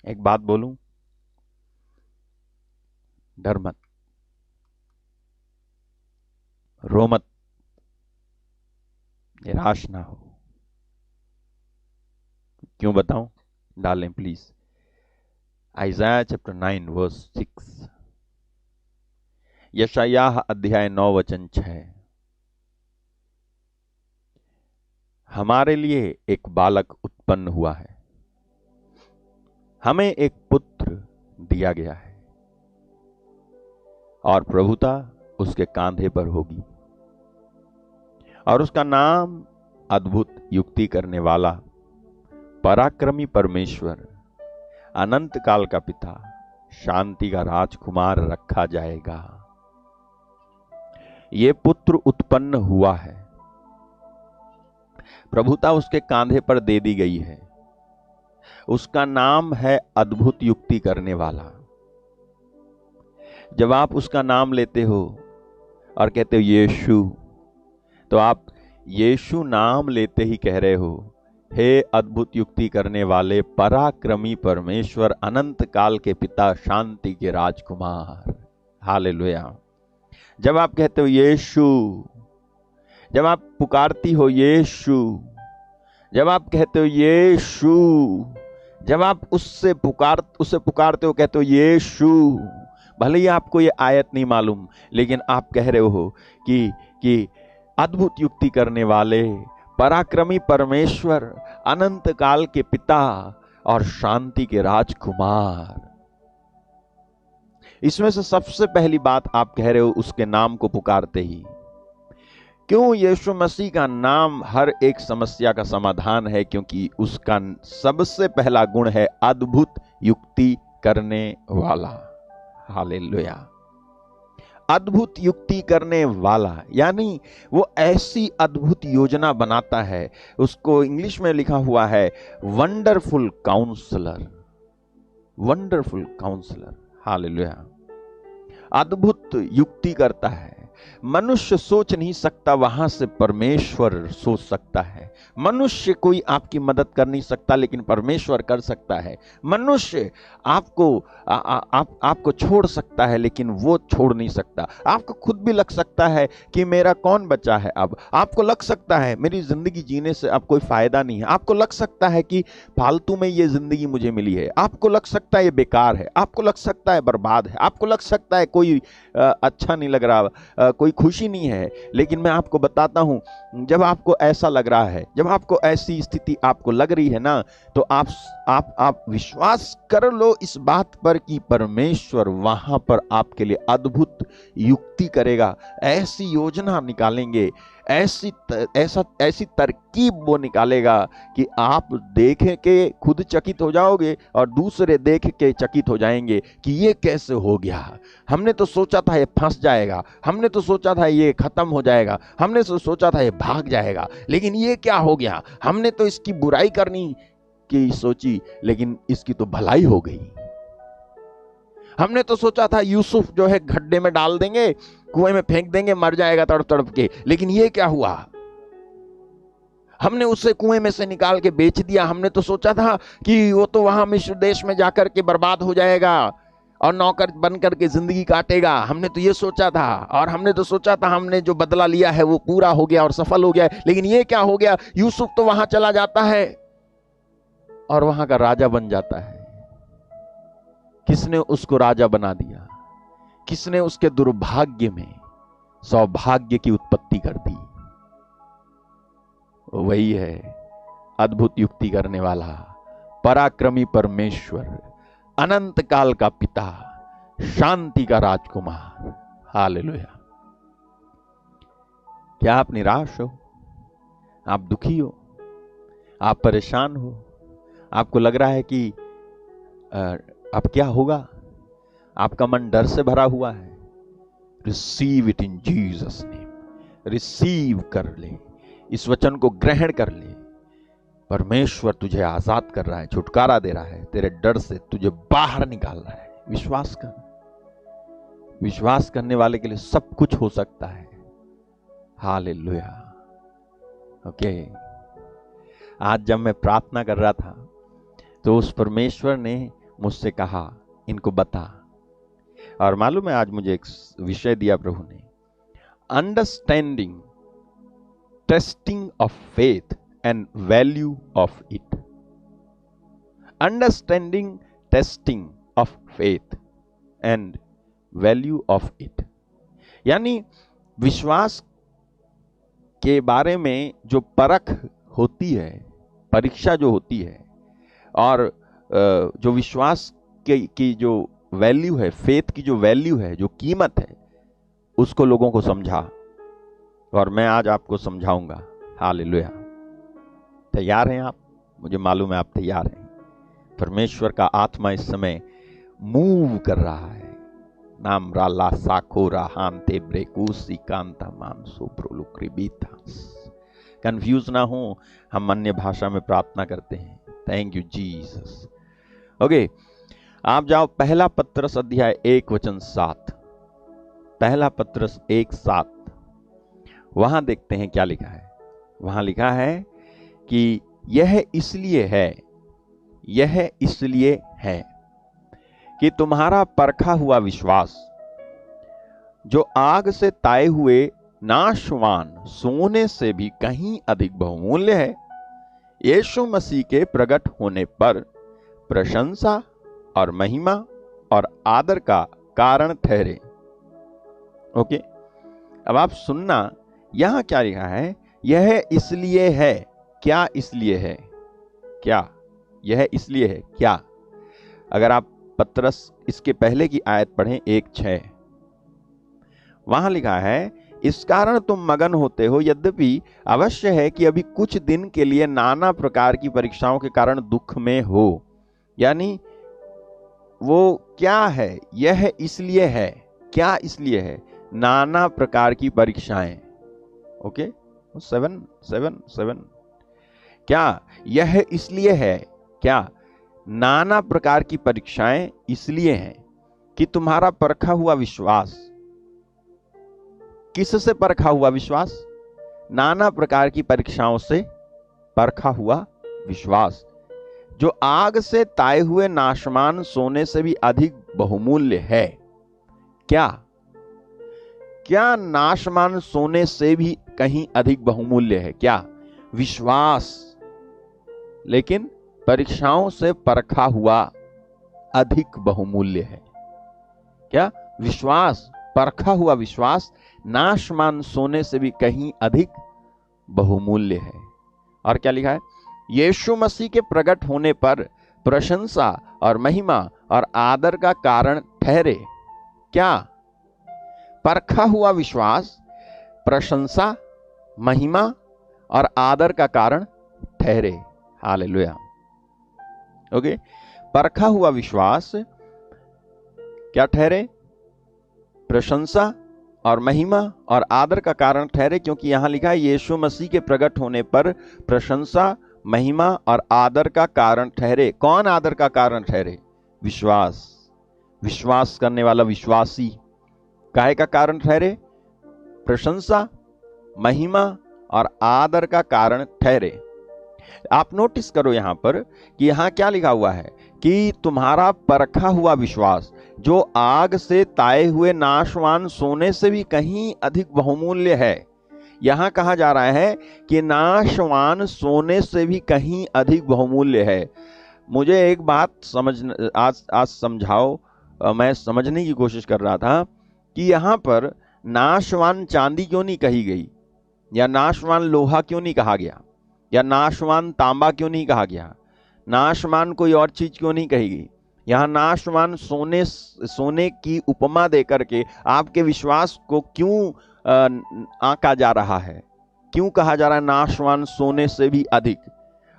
एक बात बोलूं, डर मत, रो मत, निराश ना हो। क्यों बताऊं? डालें प्लीज आइज़ाया चैप्टर 9 वर्स 6, यशायाह अध्याय 9 वचन 6। हमारे लिए एक बालक उत्पन्न हुआ है, हमें एक पुत्र दिया गया है, और प्रभुता उसके कांधे पर होगी, और उसका नाम अद्भुत युक्ति करने वाला, पराक्रमी परमेश्वर, अनंत काल का पिता, शांति का राजकुमार रखा जाएगा। ये पुत्र उत्पन्न हुआ है, प्रभुता उसके कांधे पर दे दी गई है। उसका नाम है अद्भुत युक्ति करने वाला। जब आप उसका नाम लेते हो और कहते हो यीशु, तो आप यीशु नाम लेते ही कह रहे हो, हे अद्भुत युक्ति करने वाले, पराक्रमी परमेश्वर, अनंत काल के पिता, शांति के राजकुमार। हालेलुया। जब आप कहते हो यीशु, जब आप पुकारती हो यीशु, जब आप कहते हो यीशु, जब आप उससे पुकारते हो, कहते हो यीशु, भले ही आपको ये आयत नहीं मालूम, लेकिन आप कह रहे हो कि अद्भुत युक्ति करने वाले, पराक्रमी परमेश्वर, अनंत काल के पिता और शांति के राजकुमार। इसमें से सबसे पहली बात आप कह रहे हो उसके नाम को पुकारते ही। क्यों? यीशु मसीह का नाम हर एक समस्या का समाधान है, क्योंकि उसका सबसे पहला गुण है अद्भुत युक्ति करने वाला। हालेलुया। अद्भुत युक्ति करने वाला, यानी वो ऐसी अद्भुत योजना बनाता है, उसको इंग्लिश में लिखा हुआ है wonderful counsellor. Wonderful counsellor. Hallelujah. अद्भुत युक्ति करता है। मनुष्य सोच नहीं सकता, वहां से परमेश्वर सोच सकता है। मनुष्य कोई आपकी मदद कर नहीं सकता, लेकिन परमेश्वर कर सकता है। मनुष्य आपको छोड़ सकता है, लेकिन वो छोड़ नहीं सकता। आपको खुद भी लग सकता है कि मेरा कौन बचा है अब। आपको लग सकता है मेरी जिंदगी जीने से अब कोई फायदा नहीं है। आपको लग सकता है कि फालतू में ये जिंदगी मुझे मिली है। आपको लग सकता है ये बेकार है। आपको लग सकता है बर्बाद है। आपको लग सकता है कोई अच्छा नहीं लग रहा, कोई खुशी नहीं है। लेकिन मैं आपको बताता हूं, जब आपको ऐसा लग रहा है, जब आपको ऐसी स्थिति आपको लग रही है ना, तो आप विश्वास कर लो इस बात पर कि परमेश्वर वहां पर आपके लिए अद्भुत युक्ति करेगा। ऐसी योजना निकालेंगे, ऐसी तरकीब वो निकालेगा कि आप देख के खुद चकित हो जाओगे और दूसरे देख के चकित हो जाएंगे कि ये कैसे हो गया। हमने तो सोचा था ये फंस जाएगा, हमने तो सोचा था ये खत्म हो जाएगा, हमने तो सोचा था ये भाग जाएगा, लेकिन ये क्या हो गया। हमने तो इसकी बुराई करनी की सोची, लेकिन इसकी तो भलाई हो गई। हमने तो सोचा था यूसुफ जो है गड्ढे में डाल देंगे, कुएं में फेंक देंगे, मर जाएगा तड़प तड़प के, लेकिन ये क्या हुआ। हमने उसे कुएं में से निकाल के बेच दिया। हमने तो सोचा था कि वो तो वहां मिस्र देश में जाकर के बर्बाद हो जाएगा और नौकर बन करके जिंदगी काटेगा। हमने तो ये सोचा था, और हमने तो सोचा था हमने जो बदला लिया है वो पूरा हो गया और सफल हो गया, लेकिन ये क्या हो गया। यूसुफ तो वहां चला जाता है और वहां का राजा बन जाता है। किसने उसको राजा बना दिया? किसने उसके दुर्भाग्य में सौभाग्य की उत्पत्ति कर दी? वही है अद्भुत युक्ति करने वाला, पराक्रमी परमेश्वर, अनंत काल का पिता, शांति का राजकुमार। हालेलुया। क्या आप निराश हो? आप दुखी हो? आप परेशान हो? आपको लग रहा है कि अब क्या होगा? आपका मन डर से भरा हुआ है? Receive it in Jesus name. Receive कर ले, इस वचन को ग्रहण कर ले। परमेश्वर तुझे आजाद कर रहा है, छुटकारा दे रहा है, तेरे डर से तुझे बाहर निकाल रहा है। विश्वास कर। विश्वास करने वाले के लिए सब कुछ हो सकता है। हालेलुया। ओके। आज जब मैं प्रार्थना कर रहा था तो उस परमेश्वर ने मुझसे कहा इनको बता। और मालूम है आज मुझे एक विषय दिया प्रभु ने, understanding testing of faith and value of it. Understanding testing of faith and value of it, यानी विश्वास के बारे में जो परख होती है, परीक्षा जो होती है, और जो विश्वास की जो वैल्यू है, फेथ की जो वैल्यू है, जो कीमत है, उसको लोगों को समझा। और मैं आज आपको समझाऊंगा। हालेलुया। तैयार हैं आप? मुझे मालूम है आप तैयार हैं। परमेश्वर का आत्मा इस समय मूव कर रहा है। नाम राला साकोरा हांते ब्रेकुसी कांता मानसो प्रोलुक्रिबितास। कंफ्यूज ना हो, हम अन्य भाषा में प्रार्थना करते हैं। Thank you Jesus. ओके, आप जाओ पहला पत्रस अध्याय 1:7। पहला पत्रस 1:7, वहां देखते हैं क्या लिखा है। वहां लिखा है कि यह इसलिए है कि तुम्हारा परखा हुआ विश्वास, जो आग से ताए हुए नाशवान सोने से भी कहीं अधिक बहुमूल्य है, यीशु मसीह के प्रकट होने पर प्रशंसा और महिमा और आदर का कारण ठहरे। ओके, अब आप सुनना, यहां क्या लिखा है? यह इसलिए है। क्या इसलिए है? क्या यह इसलिए है? क्या? अगर आप पत्रस इसके पहले की आयत पढ़ें 1:6, वहां लिखा है, इस कारण तुम मगन होते हो, यद्यपि अवश्य है कि अभी कुछ दिन के लिए नाना प्रकार की परीक्षाओं के कारण दुख में हो। यानी वो क्या है? यह इसलिए है। क्या इसलिए है? नाना प्रकार की परीक्षाएं। ओके, 7:7 क्या यह इसलिए है? क्या नाना प्रकार की परीक्षाएं इसलिए हैं कि तुम्हारा परखा हुआ विश्वास, किससे परखा हुआ विश्वास? नाना प्रकार की परीक्षाओं से परखा हुआ विश्वास, जो आग से ताए हुए नाशमान सोने से भी अधिक बहुमूल्य है। क्या? क्या नाशमान सोने से भी कहीं अधिक बहुमूल्य है? क्या? विश्वास। लेकिन परीक्षाओं से परखा हुआ अधिक बहुमूल्य है। क्या? विश्वास, परखा हुआ विश्वास नाशमान सोने से भी कहीं अधिक बहुमूल्य है। और क्या लिखा है? यीशु मसीह के प्रकट होने पर प्रशंसा और महिमा और आदर का कारण ठहरे। क्या? परखा हुआ विश्वास प्रशंसा, महिमा और आदर का कारण ठहरे। हालेलुया। ओके, परखा हुआ विश्वास क्या ठहरे? प्रशंसा और महिमा और आदर का कारण ठहरे, क्योंकि यहां लिखा है यीशु मसीह के प्रकट होने पर प्रशंसा, महिमा और आदर का कारण ठहरे। कौन आदर का कारण ठहरे? विश्वास। विश्वास करने वाला विश्वासी काहे का कारण ठहरे? प्रशंसा, महिमा और आदर का कारण ठहरे। आप नोटिस करो यहां पर कि यहां क्या लिखा हुआ है कि तुम्हारा परखा हुआ विश्वास, जो आग से ताए हुए नाशवान सोने से भी कहीं अधिक बहुमूल्य है। यहां कहा जा रहा है कि नाशवान सोने से भी कहीं अधिक बहुमूल्य है। मुझे एक बात आज समझाओ। मैं समझने की कोशिश कर रहा था कि यहां पर नाशवान चांदी क्यों नहीं कही गई, या नाशवान लोहा क्यों नहीं कहा गया, या नाशवान तांबा क्यों नहीं कहा गया, नाशवान कोई और चीज क्यों नहीं कही गई। यहां नाशवान सोने की उपमा देकर के आपके विश्वास को क्यों आंका जा रहा है? क्यों कहा जा रहा है नाशवान सोने से भी अधिक?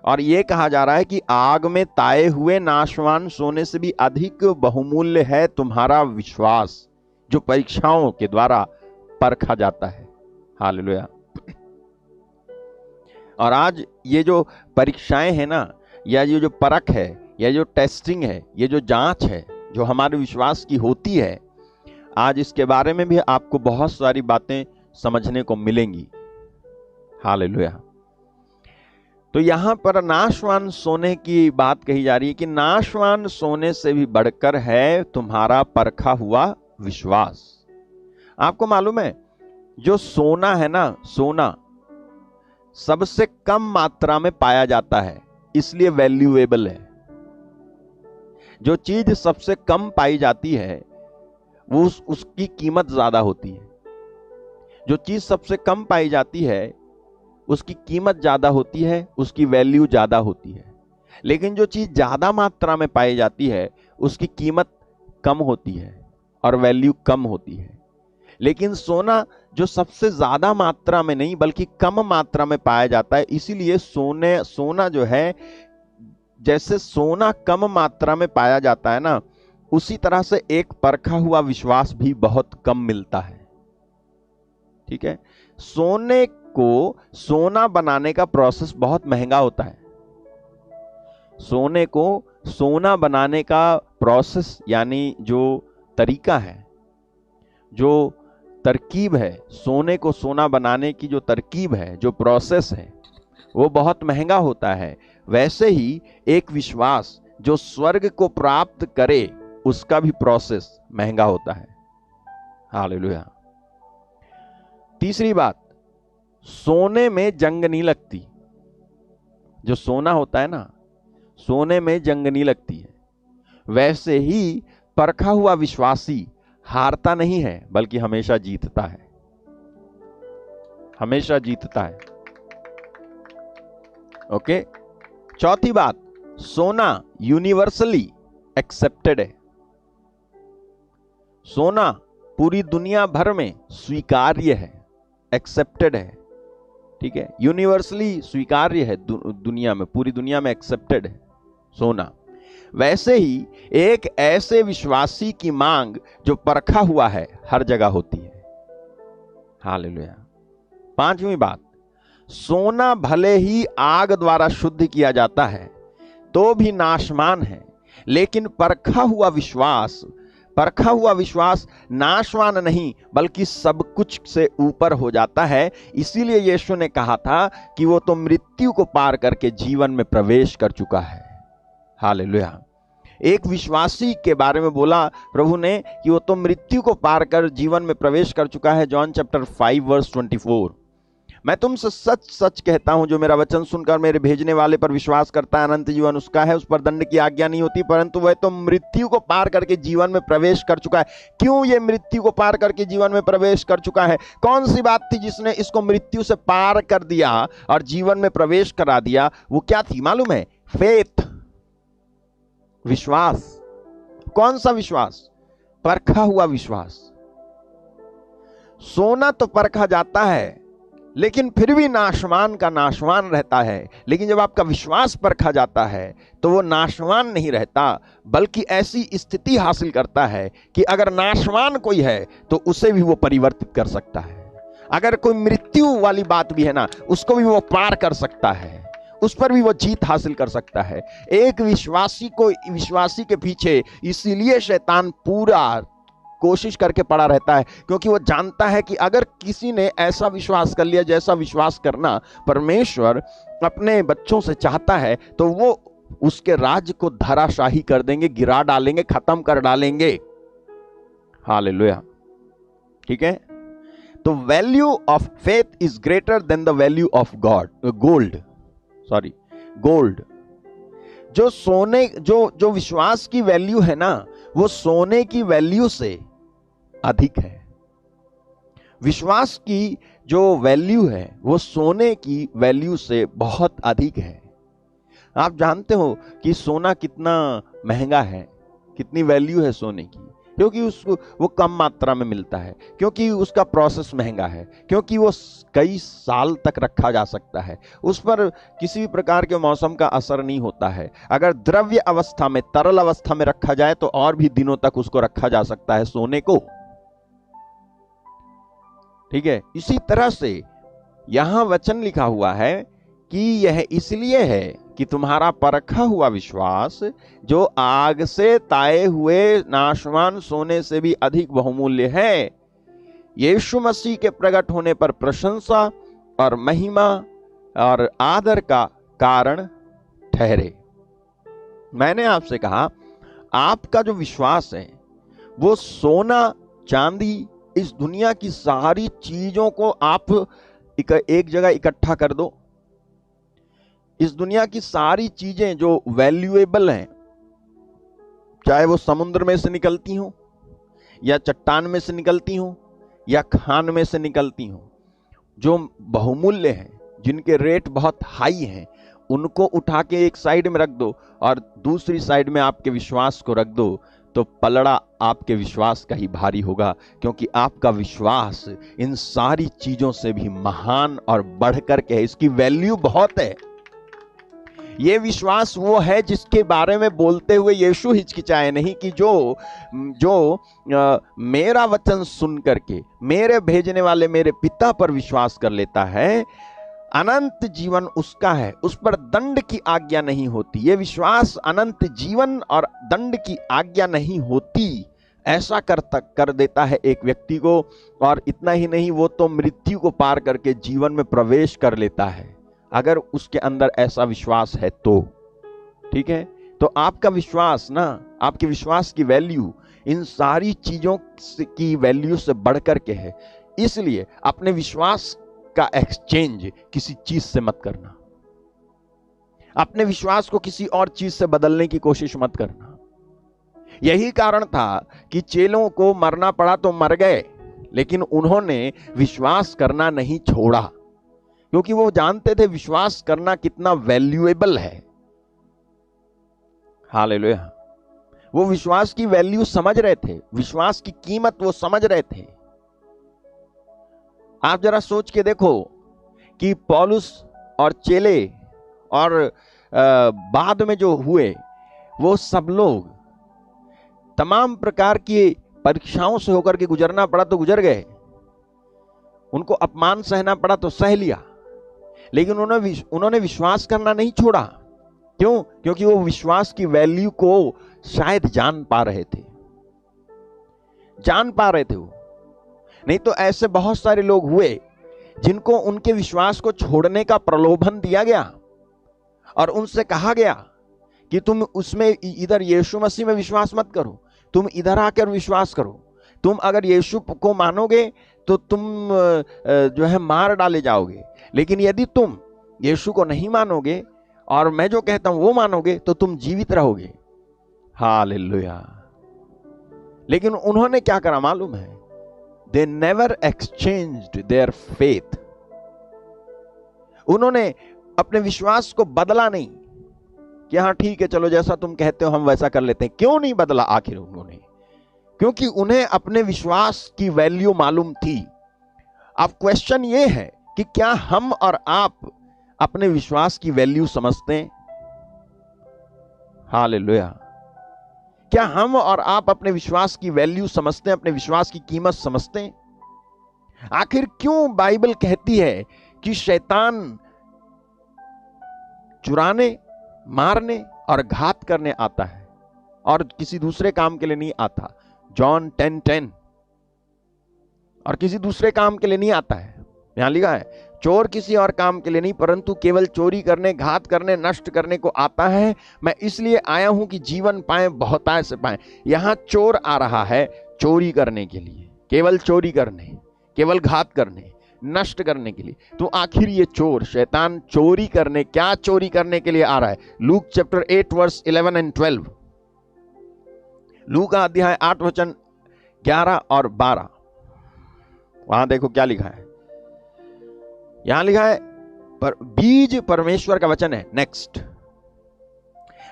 और यह कहा जा रहा है कि आग में ताए हुए नाशवान सोने से भी अधिक बहुमूल्य है तुम्हारा विश्वास, जो परीक्षाओं के द्वारा परखा जाता है। हालेलुया। और आज ये जो परीक्षाएं हैं ना, या ये जो परख है, या जो टेस्टिंग है, ये जो जांच है जो हमारे विश्वास की होती है, आज इसके बारे में भी आपको बहुत सारी बातें समझने को मिलेंगी। हालेलुया। तो यहां पर नाशवान सोने की बात कही जा रही है कि नाशवान सोने से भी बढ़कर है तुम्हारा परखा हुआ विश्वास। आपको मालूम है जो सोना है ना, सोना सबसे कम मात्रा में पाया जाता है, इसलिए वैल्यूएबल है। जो चीज सबसे कम पाई जाती है वो उसकी कीमत ज्यादा होती है। जो चीज सबसे कम पाई जाती है उसकी कीमत ज्यादा होती है, उसकी वैल्यू ज्यादा होती है। लेकिन जो चीज ज्यादा मात्रा में पाई जाती है उसकी कीमत कम होती है और वैल्यू कम होती है। लेकिन सोना जो सबसे ज्यादा मात्रा में नहीं बल्कि कम मात्रा में पाया जाता है, इसीलिए सोना जो है, जैसे सोना कम मात्रा में पाया जाता है ना, उसी तरह से एक परखा हुआ विश्वास भी बहुत कम मिलता है। ठीक है, सोने को सोना बनाने का प्रोसेस बहुत महंगा होता है। सोने को सोना बनाने का प्रोसेस यानी जो तरीका है, जो तरकीब है, सोने को सोना बनाने की जो तरकीब है, जो प्रोसेस है, वो बहुत महंगा होता है। वैसे ही एक विश्वास जो स्वर्ग को प्राप्त करे उसका भी प्रोसेस महंगा होता है। हालेलुया। तीसरी बात, सोने में जंग नहीं लगती। जो सोना होता है ना, सोने में जंग नहीं लगती है। वैसे ही परखा हुआ विश्वासी हारता नहीं है बल्कि हमेशा जीतता है, हमेशा जीतता है। ओके। चौथी बात, सोना यूनिवर्सली एक्सेप्टेड है। सोना पूरी दुनिया भर में स्वीकार्य है, एक्सेप्टेड है। ठीक है, यूनिवर्सली स्वीकार्य है, दुनिया में, पूरी दुनिया में एक्सेप्टेड है सोना। वैसे ही एक ऐसे विश्वासी की मांग जो परखा हुआ है हर जगह होती है। हालेलुया। पांचवी बात, सोना भले ही आग द्वारा शुद्ध किया जाता है तो भी नाशवान है, लेकिन परखा हुआ विश्वास नाशवान नहीं बल्कि सब कुछ से ऊपर हो जाता है। इसीलिए यीशु ने कहा था कि वो तो मृत्यु को पार करके जीवन में प्रवेश कर चुका है। हालेलुया। एक विश्वासी के बारे में बोला प्रभु ने कि वो तो मृत्यु को पार कर जीवन में प्रवेश कर चुका है। John chapter 5 verse 24। मैं तुमसे सच सच कहता हूं, जो मेरा वचन सुनकर मेरे भेजने वाले पर विश्वास करता है अनंत जीवन उसका है, उस पर दंड की आज्ञा नहीं होती, परंतु वह तो मृत्यु को पार करके जीवन में प्रवेश कर चुका है। क्यों ये मृत्यु को पार करके जीवन में प्रवेश कर चुका है? कौन सी बात थी जिसने इसको मृत्यु से पार कर दिया और जीवन में प्रवेश करा दिया? वो क्या थी मालूम है? फेथ, विश्वास। कौन सा विश्वास? परखा हुआ विश्वास। सोना तो परखा जाता है लेकिन फिर भी नाशवान का नाशवान रहता है, लेकिन जब आपका विश्वास परखा जाता है तो वो नाशवान नहीं रहता बल्कि ऐसी स्थिति हासिल करता है कि अगर नाशवान कोई है तो उसे भी वो परिवर्तित कर सकता है। अगर कोई मृत्यु वाली बात भी है ना, उसको भी वो पार कर सकता है, उस पर भी वो जीत हासिल कर सकता है। एक विश्वासी के पीछे इसीलिए शैतान पूरा कोशिश करके पड़ा रहता है, क्योंकि वो जानता है कि अगर किसी ने ऐसा विश्वास कर लिया जैसा विश्वास करना परमेश्वर अपने बच्चों से चाहता है, तो वो उसके राज्य को धराशाही कर देंगे, गिरा डालेंगे, खत्म कर डालेंगे। हालेलुया। ठीक है, तो value of faith is greater than the value of gold. जो सोने जो विश्वास की वैल्यू है ना, वो सोने की वैल्यू से अधिक है। विश्वास की जो वैल्यू है वो सोने की वैल्यू से बहुत अधिक है। आप जानते हो कि सोना कितना महंगा है, कितनी वैल्यू है सोने की, क्योंकि उसको वो कम मात्रा में मिलता है, क्योंकि उसका प्रोसेस महंगा है, क्योंकि वो कई साल तक रखा जा सकता है, उस पर किसी भी प्रकार के मौसम का असर नहीं होता है। अगर द्रव्य अवस्था में, तरल अवस्था में रखा जाए तो और भी दिनों तक उसको रखा जा सकता है सोने को। ठीक है, इसी तरह से यहां वचन लिखा हुआ है कि यह इसलिए है कि तुम्हारा परखा हुआ विश्वास जो आग से ताए हुए नाशवान सोने से भी अधिक बहुमूल्य है, यीशु मसीह के प्रकट होने पर प्रशंसा और महिमा और आदर का कारण ठहरे। मैंने आपसे कहा, आपका जो विश्वास है वो सोना चांदी इस दुनिया की सारी चीजों को आप एक जगह इकट्ठा कर दो। इस दुनिया की सारी चीजें जो वैल्यूएबल हैं, चाहे वो समुद्र में से निकलती हो, या चट्टान में से निकलती हो, या खान में से निकलती हो, जो बहुमूल्य हैं, जिनके रेट बहुत हाई हैं, उनको उठा के एक साइड में रख दो और दूसरी साइड में आपके विश्वास को रख दो, तो पलड़ा आपके विश्वास का ही भारी होगा, क्योंकि आपका विश्वास इन सारी चीजों से भी महान और बढ़कर के है। इसकी वैल्यू बहुत है। ये विश्वास वो है जिसके बारे में बोलते हुए यीशु हिचकिचाए नहीं कि जो मेरा वचन सुन करके मेरे भेजने वाले मेरे पिता पर विश्वास कर लेता है, अनंत जीवन उसका है, उस पर दंड की आज्ञा नहीं होती। ये विश्वास अनंत जीवन और दंड की आज्ञा नहीं होती, ऐसा कर देता है एक व्यक्ति को। और इतना ही नहीं, वो तो मृत्यु को पार करके जीवन में प्रवेश कर लेता है, अगर उसके अंदर ऐसा विश्वास है तो। ठीक है, तो आपका विश्वास ना, आपके विश्वास की वैल्यू इन सारी चीजों की वैल्यू से बढ़कर के है। इसलिए अपने विश्वास का एक्सचेंज किसी चीज से मत करना। अपने विश्वास को किसी और चीज से बदलने की कोशिश मत करना। यही कारण था कि चेलों को मरना पड़ा तो मर गए, लेकिन उन्होंने विश्वास करना नहीं छोड़ा, क्योंकि वो जानते थे विश्वास करना कितना वैल्यूएबल है। हालेलुया। वो विश्वास की वैल्यू समझ रहे थे, विश्वास की कीमत वो समझ रहे थे। आप जरा सोच के देखो कि पौलुस और चेले और बाद में जो हुए, वो सब लोग तमाम प्रकार की परीक्षाओं से होकर के गुजरना पड़ा तो गुजर गए, उनको अपमान सहना पड़ा तो सह लिया, लेकिन उन्होंने विश्वास करना नहीं छोड़ा। क्यों? क्योंकि वो विश्वास की वैल्यू को शायद जान पा रहे थे वो। नहीं तो ऐसे बहुत सारे लोग हुए जिनको उनके विश्वास को छोड़ने का प्रलोभन दिया गया और उनसे कहा गया कि तुम उसमें इधर यीशु मसीह में विश्वास मत करो, तुम इधर आकर विश्वास करो। तुम अगर यीशु को मानोगे तो तुम जो है मार डाले जाओगे, लेकिन यदि तुम यीशु को नहीं मानोगे और मैं जो कहता हूं वो मानोगे तो तुम जीवित रहोगे। हालेलुया। लेकिन उन्होंने क्या करा मालूम है? They never exchanged their faith. उन्होंने अपने विश्वास को बदला नहीं कि हाँ ठीक है, चलो जैसा तुम कहते हो हम वैसा कर लेते हैं। क्यों नहीं बदला आखिर उन्होंने? क्योंकि उन्हें अपने विश्वास की वैल्यू मालूम थी। अब क्वेश्चन ये है कि क्या हम और आप अपने विश्वास की वैल्यू समझते हैं? हालेलुया। क्या हम और आप अपने विश्वास की वैल्यू समझते हैं, अपने विश्वास की कीमत समझते हैं? आखिर क्यों बाइबल कहती है कि शैतान चुराने, मारने और घात करने आता है और किसी दूसरे काम के लिए नहीं आता? जॉन 10:10। और किसी दूसरे काम के लिए नहीं आता है। यहां लिखा है, चोर किसी और काम के लिए नहीं परंतु केवल चोरी करने, घात करने, नष्ट करने को आता है। मैं इसलिए आया हूं कि जीवन पाए, बहुतायत से पाए। यहां चोर आ रहा है चोरी करने के लिए, केवल चोरी करने, केवल घात करने, नष्ट करने के लिए। तो आखिर ये चोर, शैतान चोरी करने, क्या चोरी करने के लिए आ रहा है? Luke chapter 8 verse 11 and 12। लूका अध्याय 8 वचन 11 और 12। वहां देखो क्या लिखा है। यहां लिखा है, पर बीज परमेश्वर का वचन है। नेक्स्ट,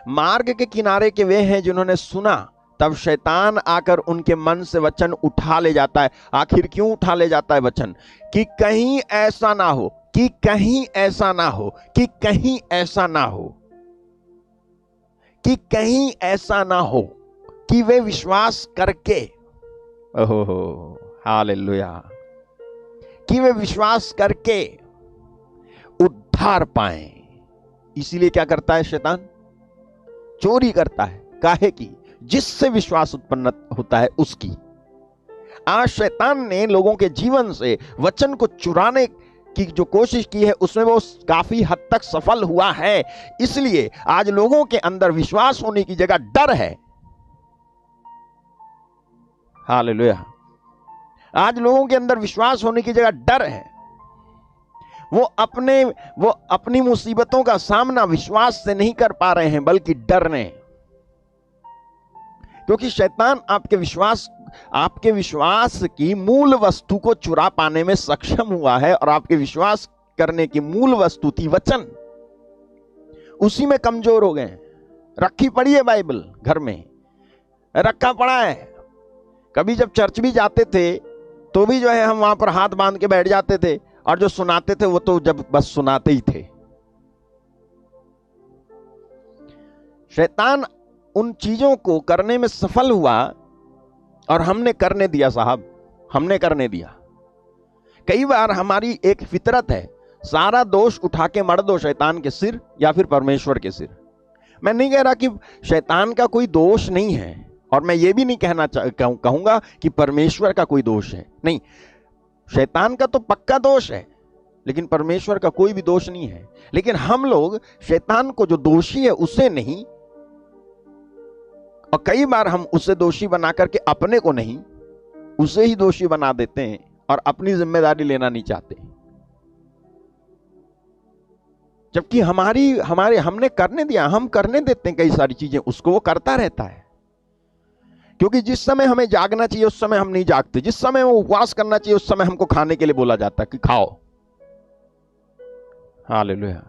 मार्ग के किनारे के वे हैं जिन्होंने सुना, तब शैतान आकर उनके मन से वचन उठा ले जाता है। आखिर क्यों उठा ले जाता है वचन? कि कहीं ऐसा ना हो, कि कहीं ऐसा ना हो, कि कहीं ऐसा ना हो, कि कहीं ऐसा ना हो कि वे विश्वास करके, ओहो हालेलुया, कि वे विश्वास करके उद्धार पाएं। इसीलिए क्या करता है शैतान? चोरी करता है। काहे की? जिससे विश्वास उत्पन्न होता है उसकी। आज शैतान ने लोगों के जीवन से वचन को चुराने की जो कोशिश की है उसमें वो काफी हद तक सफल हुआ है। इसलिए आज लोगों के अंदर विश्वास होने की जगह डर है। हालेलुया। आज लोगों के अंदर विश्वास होने की जगह डर है। वो अपनी मुसीबतों का सामना विश्वास से नहीं कर पा रहे हैं, बल्कि डर ने। क्योंकि शैतान आपके विश्वास की मूल वस्तु को चुरा पाने में सक्षम हुआ है, और आपके विश्वास करने की मूल वस्तु थी वचन, उसी में कमजोर हो गए। रखी पड़ी है बाइबल, घर में रखा पड़ा है। कभी जब चर्च भी जाते थे तो भी जो है हम वहां पर हाथ बांध के बैठ जाते थे, और जो सुनाते थे वो तो जब बस सुनाते ही थे। शैतान उन चीजों को करने में सफल हुआ, और हमने करने दिया साहब, हमने करने दिया। कई बार हमारी एक फितरत है, सारा दोष उठा के मर दो शैतान के सिर या फिर परमेश्वर के सिर। मैं नहीं कह रहा कि शैतान का कोई दोष नहीं है, और मैं ये भी नहीं कहूंगा कि परमेश्वर का कोई दोष है। नहीं, शैतान का तो पक्का दोष है, लेकिन परमेश्वर का कोई भी दोष नहीं है। लेकिन हम लोग शैतान को जो दोषी है उसे नहीं, और कई बार हम उसे दोषी बना करके अपने को नहीं, उसे ही दोषी बना देते हैं और अपनी जिम्मेदारी लेना नहीं चाहते। जबकि हमने करने दिया, हम करने देते हैं कई सारी चीजें, उसको वो करता रहता है। क्योंकि जिस समय हमें जागना चाहिए उस समय हम नहीं जागते, जिस समय वो उपवास करना चाहिए उस समय हमको खाने के लिए बोला जाता है कि खाओ। हालेलुया।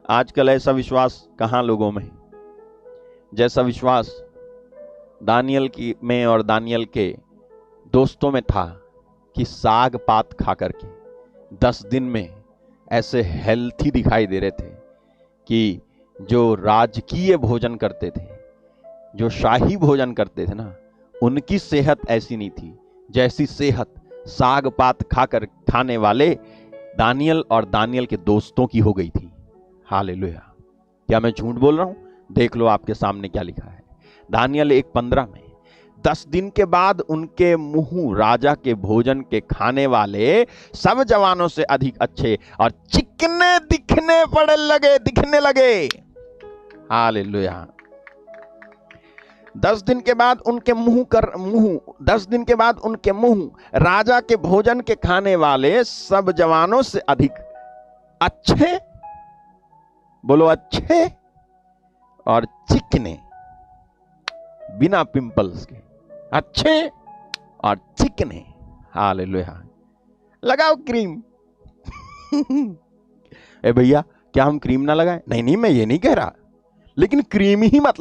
आजकल ऐसा विश्वास कहां लोगों में, जैसा विश्वास दानियल में और दानियल के दोस्तों में था कि साग पात खा करके 10 दिन में ऐसे हेल्थी दिखाई दे रहे थे कि जो राजकीय भोजन करते थे, जो शाही भोजन करते थे ना, उनकी सेहत ऐसी नहीं थी जैसी सेहत साग पात खाने वाले दानियल और दानियल के दोस्तों की हो गई थी। हालेलुया। क्या मैं झूठ बोल रहा हूं? देख लो आपके सामने क्या लिखा है। दानियल 1:15 में 10 दिन के बाद उनके मुंह राजा के भोजन के खाने वाले सब जवानों से अधिक अच्छे और चिकने दिखने लगे। हालेलुया। 10 दिन के बाद उनके मुंह राजा के भोजन के खाने वाले सब जवानों से अधिक अच्छे, बोलो अच्छे, और चिकने, बिना पिंपल्स के, अच्छे और चिकने। हालेलुया। लगाओ क्रीम। ए भैया, क्या हम क्रीम ना लगाएं? नहीं, मैं ये नहीं कह रहा, लेकिन क्रीम ही मत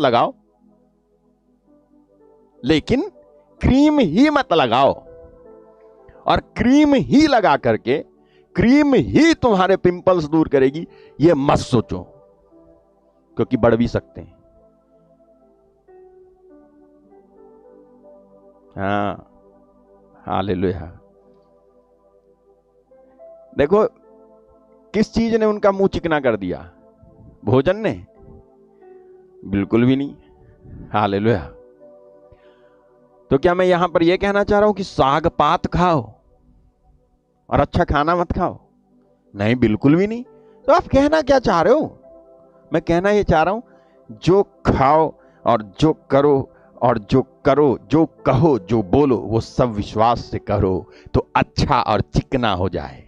लगाओ, और क्रीम ही लगा करके क्रीम ही तुम्हारे पिंपल्स दूर करेगी, ये मत सोचो, क्योंकि बढ़ भी सकते हैं। हाँ, हालेलुया। देखो किस चीज ने उनका मुंह चिकना कर दिया? भोजन ने? बिल्कुल भी नहीं। हालेलुया। तो क्या मैं यहां पर यह कहना चाह रहा हूं कि साग पात खाओ और अच्छा खाना मत खाओ? नहीं, बिल्कुल भी नहीं। तो आप कहना क्या चाह रहे हो? मैं कहना यह चाह रहा हूं, जो खाओ और जो करो और जो कहो, जो बोलो, वो सब विश्वास से करो तो अच्छा और चिकना हो जाए।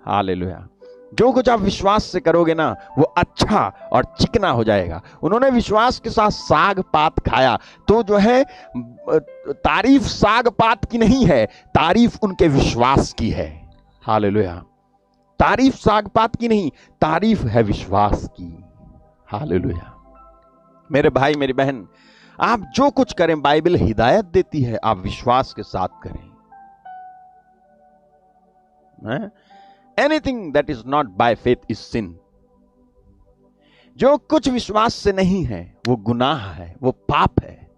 हालेलुया। जो कुछ आप विश्वास से करोगे ना, वो अच्छा और चिकना हो जाएगा। उन्होंने विश्वास के साथ साग पात खाया, तो जो है तारीफ साग पात की नहीं है, तारीफ उनके विश्वास की है। हालेलुया। तारीफ साग पात की नहीं, तारीफ है विश्वास की। हालेलुया। मेरे भाई, मेरी बहन, आप जो कुछ करें, बाइबल हिदायत देती है, आप विश्वास के साथ करें। Anything that is not by faith is sin. जो कुछ विश्वास से नहीं है वो गुनाह है, वो पाप है।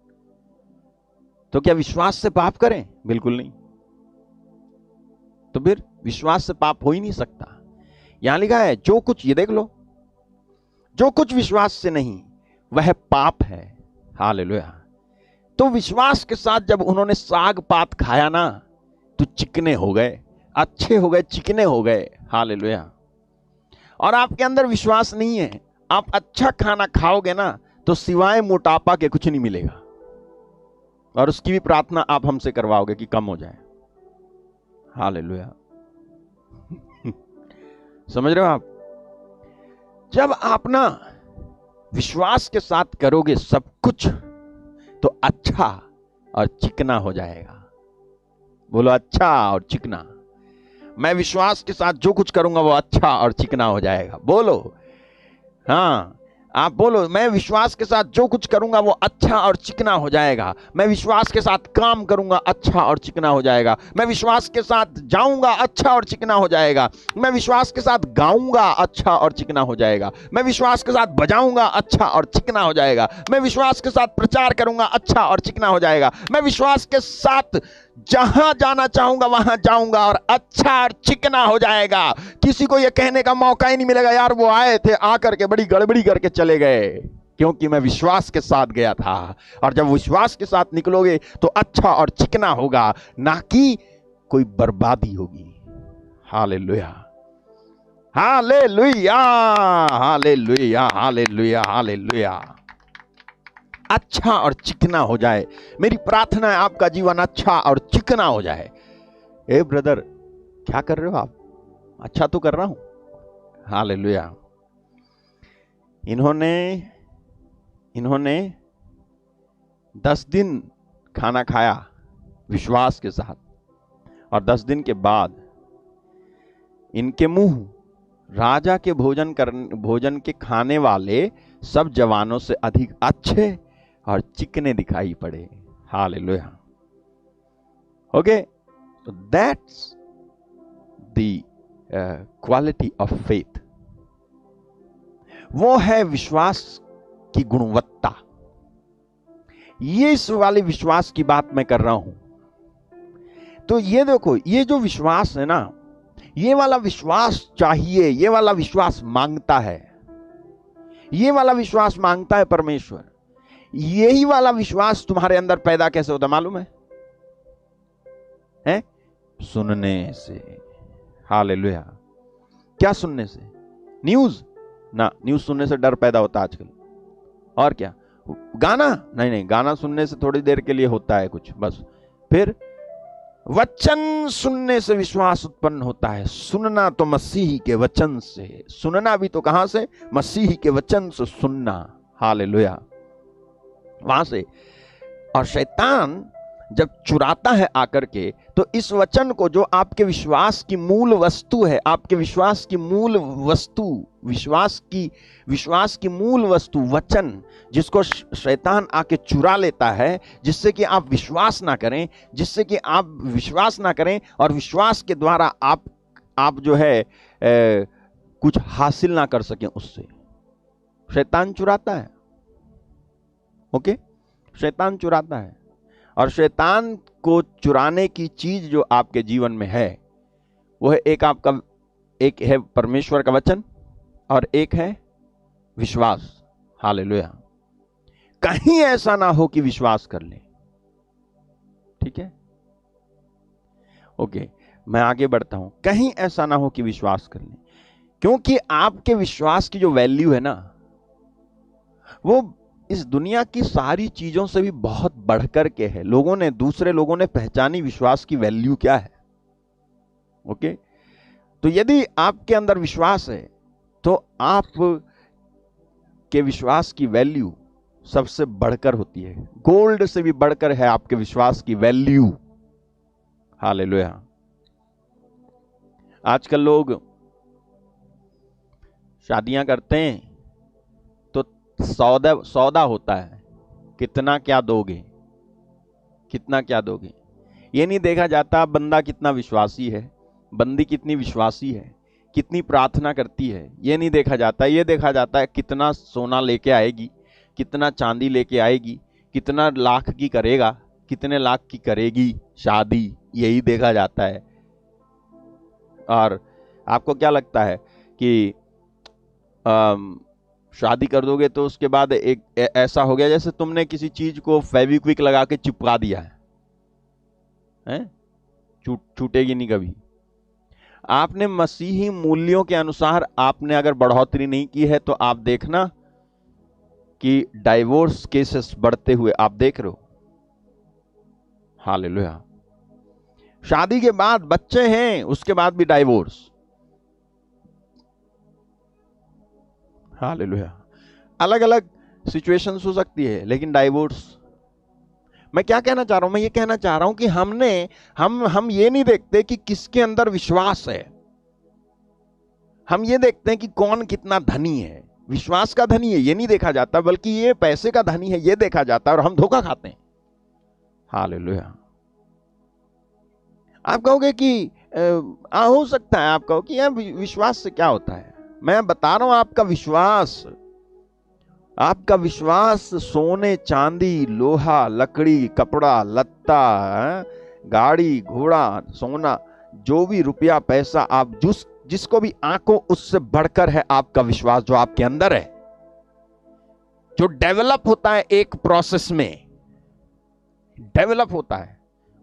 तो क्या विश्वास से पाप करें? बिल्कुल नहीं। तो फिर विश्वास से पाप हो ही नहीं सकता। यहां लिखा है जो कुछ, ये देख लो, जो कुछ विश्वास से नहीं वह पाप है। हालेलुया। तो विश्वास के साथ जब उन्होंने साग पात खाया ना, तो चिकने हो गए, अच्छे हो गए, चिकने हो गए। हालेलुया। और आपके अंदर विश्वास नहीं है, आप अच्छा खाना खाओगे ना, तो सिवाय मोटापा के कुछ नहीं मिलेगा, और उसकी भी प्रार्थना आप हमसे करवाओगे कि कम हो जाए। हालेलुया। समझ रहे हो आप? जब आप ना विश्वास के साथ करोगे सब कुछ, तो अच्छा और चिकना हो जाएगा। बोलो, अच्छा और चिकना। मैं विश्वास के साथ जो कुछ करूंगा वो अच्छा और चिकना हो जाएगा। बोलो, हाँ, आप बोलो, मैं विश्वास के साथ जो कुछ करूंगा वो अच्छा और चिकना हो जाएगा। मैं विश्वास के साथ काम करूंगा, अच्छा और चिकना हो जाएगा। मैं विश्वास के साथ जाऊंगा, अच्छा और चिकना हो जाएगा। मैं विश्वास के साथ गाऊंगा, अच्छा और चिकना हो जाएगा। मैं विश्वास के साथ बजाऊंगा, अच्छा और चिकना हो जाएगा। मैं विश्वास के साथ प्रचार करूंगा, अच्छा और चिकना हो जाएगा। मैं विश्वास के साथ जहां जाना चाहूंगा वहां जाऊंगा और अच्छा और चिकना हो जाएगा। किसी को यह कहने का मौका ही नहीं मिलेगा, यार वो आए थे, आकर के बड़ी गड़बड़ी करके चले गए, क्योंकि मैं विश्वास के साथ गया था। और जब विश्वास के साथ निकलोगे तो अच्छा और चिकना होगा, ना कि कोई बर्बादी होगी। Hallelujah, hallelujah, hallelujah, hallelujah, hallelujah. अच्छा और चिकना हो जाए। मेरी प्रार्थना है आपका जीवन अच्छा और चिकना हो जाए। ए ब्रदर, क्या कर रहे हो आप? अच्छा तो कर रहा हूं। हालेलुया। इन्होंने 10 दिन खाना खाया विश्वास के साथ, और 10 दिन के बाद इनके मुंह राजा के भोजन के खाने वाले सब जवानों से अधिक अच्छे और चिकने दिखाई पड़े। Hallelujah. Okay, so that's the quality of faith. वो है विश्वास की गुणवत्ता। ये इस वाले विश्वास की बात मैं कर रहा हूं। तो ये देखो, ये जो विश्वास है ना, ये वाला विश्वास चाहिए, ये वाला विश्वास मांगता है, ये वाला विश्वास मांगता है परमेश्वर। यही वाला विश्वास तुम्हारे अंदर पैदा कैसे होता मालूम है? सुनने से। हालेलुया। क्या सुनने से? न्यूज ना, न्यूज सुनने से डर पैदा होता है आजकल। और क्या? गाना? नहीं नहीं, गाना सुनने से थोड़ी देर के लिए होता है कुछ, बस। फिर वचन सुनने से विश्वास उत्पन्न होता है। सुनना तो मसीह के वचन से, सुनना भी तो कहां से? मसीह के वचन से सुनना। हालेलुया, वहां से। और शैतान जब चुराता है आकर के, तो इस वचन को, जो आपके विश्वास की मूल वस्तु है, आपके विश्वास की मूल वस्तु, विश्वास की मूल वस्तु वचन, जिसको शैतान आके चुरा लेता है, जिससे कि आप विश्वास ना करें, जिससे कि आप विश्वास ना करें और विश्वास के द्वारा आप जो है कुछ हासिल ना कर सकें, उससे शैतान चुराता है। ओके, शैतान चुराता है। और शैतान को चुराने की चीज जो आपके जीवन में है, वो है एक है परमेश्वर का वचन, और एक है विश्वास। हालेलुया। कहीं ऐसा ना हो कि विश्वास कर ले। ठीक है, ओके, मैं आगे बढ़ता हूं। कहीं ऐसा ना हो कि विश्वास कर ले, क्योंकि आपके विश्वास की जो वैल्यू है ना, वो इस दुनिया की सारी चीजों से भी बहुत बढ़कर के है। दूसरे लोगों ने पहचानी विश्वास की वैल्यू क्या है। ओके, तो यदि आपके अंदर विश्वास है, तो आप के विश्वास की वैल्यू सबसे बढ़कर होती है। गोल्ड से भी बढ़कर है आपके विश्वास की वैल्यू। हालेलुया। आजकल लोग शादियां करते हैं तो सौदा होता है, कितना क्या दोगे, कितना क्या दोगे। ये नहीं देखा जाता बंदा कितना विश्वासी है, बंदी कितनी विश्वासी है, कितनी प्रार्थना करती है। ये नहीं देखा जाता। ये देखा जाता है कितना सोना लेके आएगी, कितना चांदी लेके आएगी, कितना लाख की करेगा, कितने लाख की करेगी शादी, यही देखा जाता है। और आपको क्या लगता है कि शादी कर दोगे तो उसके बाद एक ऐसा हो गया जैसे तुमने किसी चीज को फेविक्विक लगा के चिपका दिया है? छूटेगी नहीं कभी। आपने मसीही मूल्यों के अनुसार आपने अगर बढ़ोतरी नहीं की है तो आप देखना कि डाइवोर्स केसेस बढ़ते हुए आप देख रहे हो। हालेलुया। शादी के बाद बच्चे हैं, उसके बाद भी डाइवोर्स। हालेलुया। अलग अलग सिचुएशंस हो सकती है, लेकिन डाइवोर्स। मैं क्या कहना चाह रहा हूं? मैं ये कहना चाह रहा हूं कि हम ये नहीं देखते कि किसके अंदर विश्वास है, हम ये देखते हैं कि कौन कितना धनी है। विश्वास का धनी है ये नहीं देखा जाता, बल्कि ये पैसे का धनी है ये देखा जाता है, और हम धोखा खाते हैं। हालेलुया। आप कहोगे कि हो सकता है, आप कहो कि यार विश्वास से क्या होता है। मैं बता रहा हूं, आपका विश्वास सोने चांदी लोहा लकड़ी कपड़ा लत्ता गाड़ी घोड़ा सोना जो भी रुपया पैसा आप जिसको भी आंको उससे बढ़कर है आपका विश्वास जो आपके अंदर है, जो डेवलप होता है एक प्रोसेस में डेवलप होता है।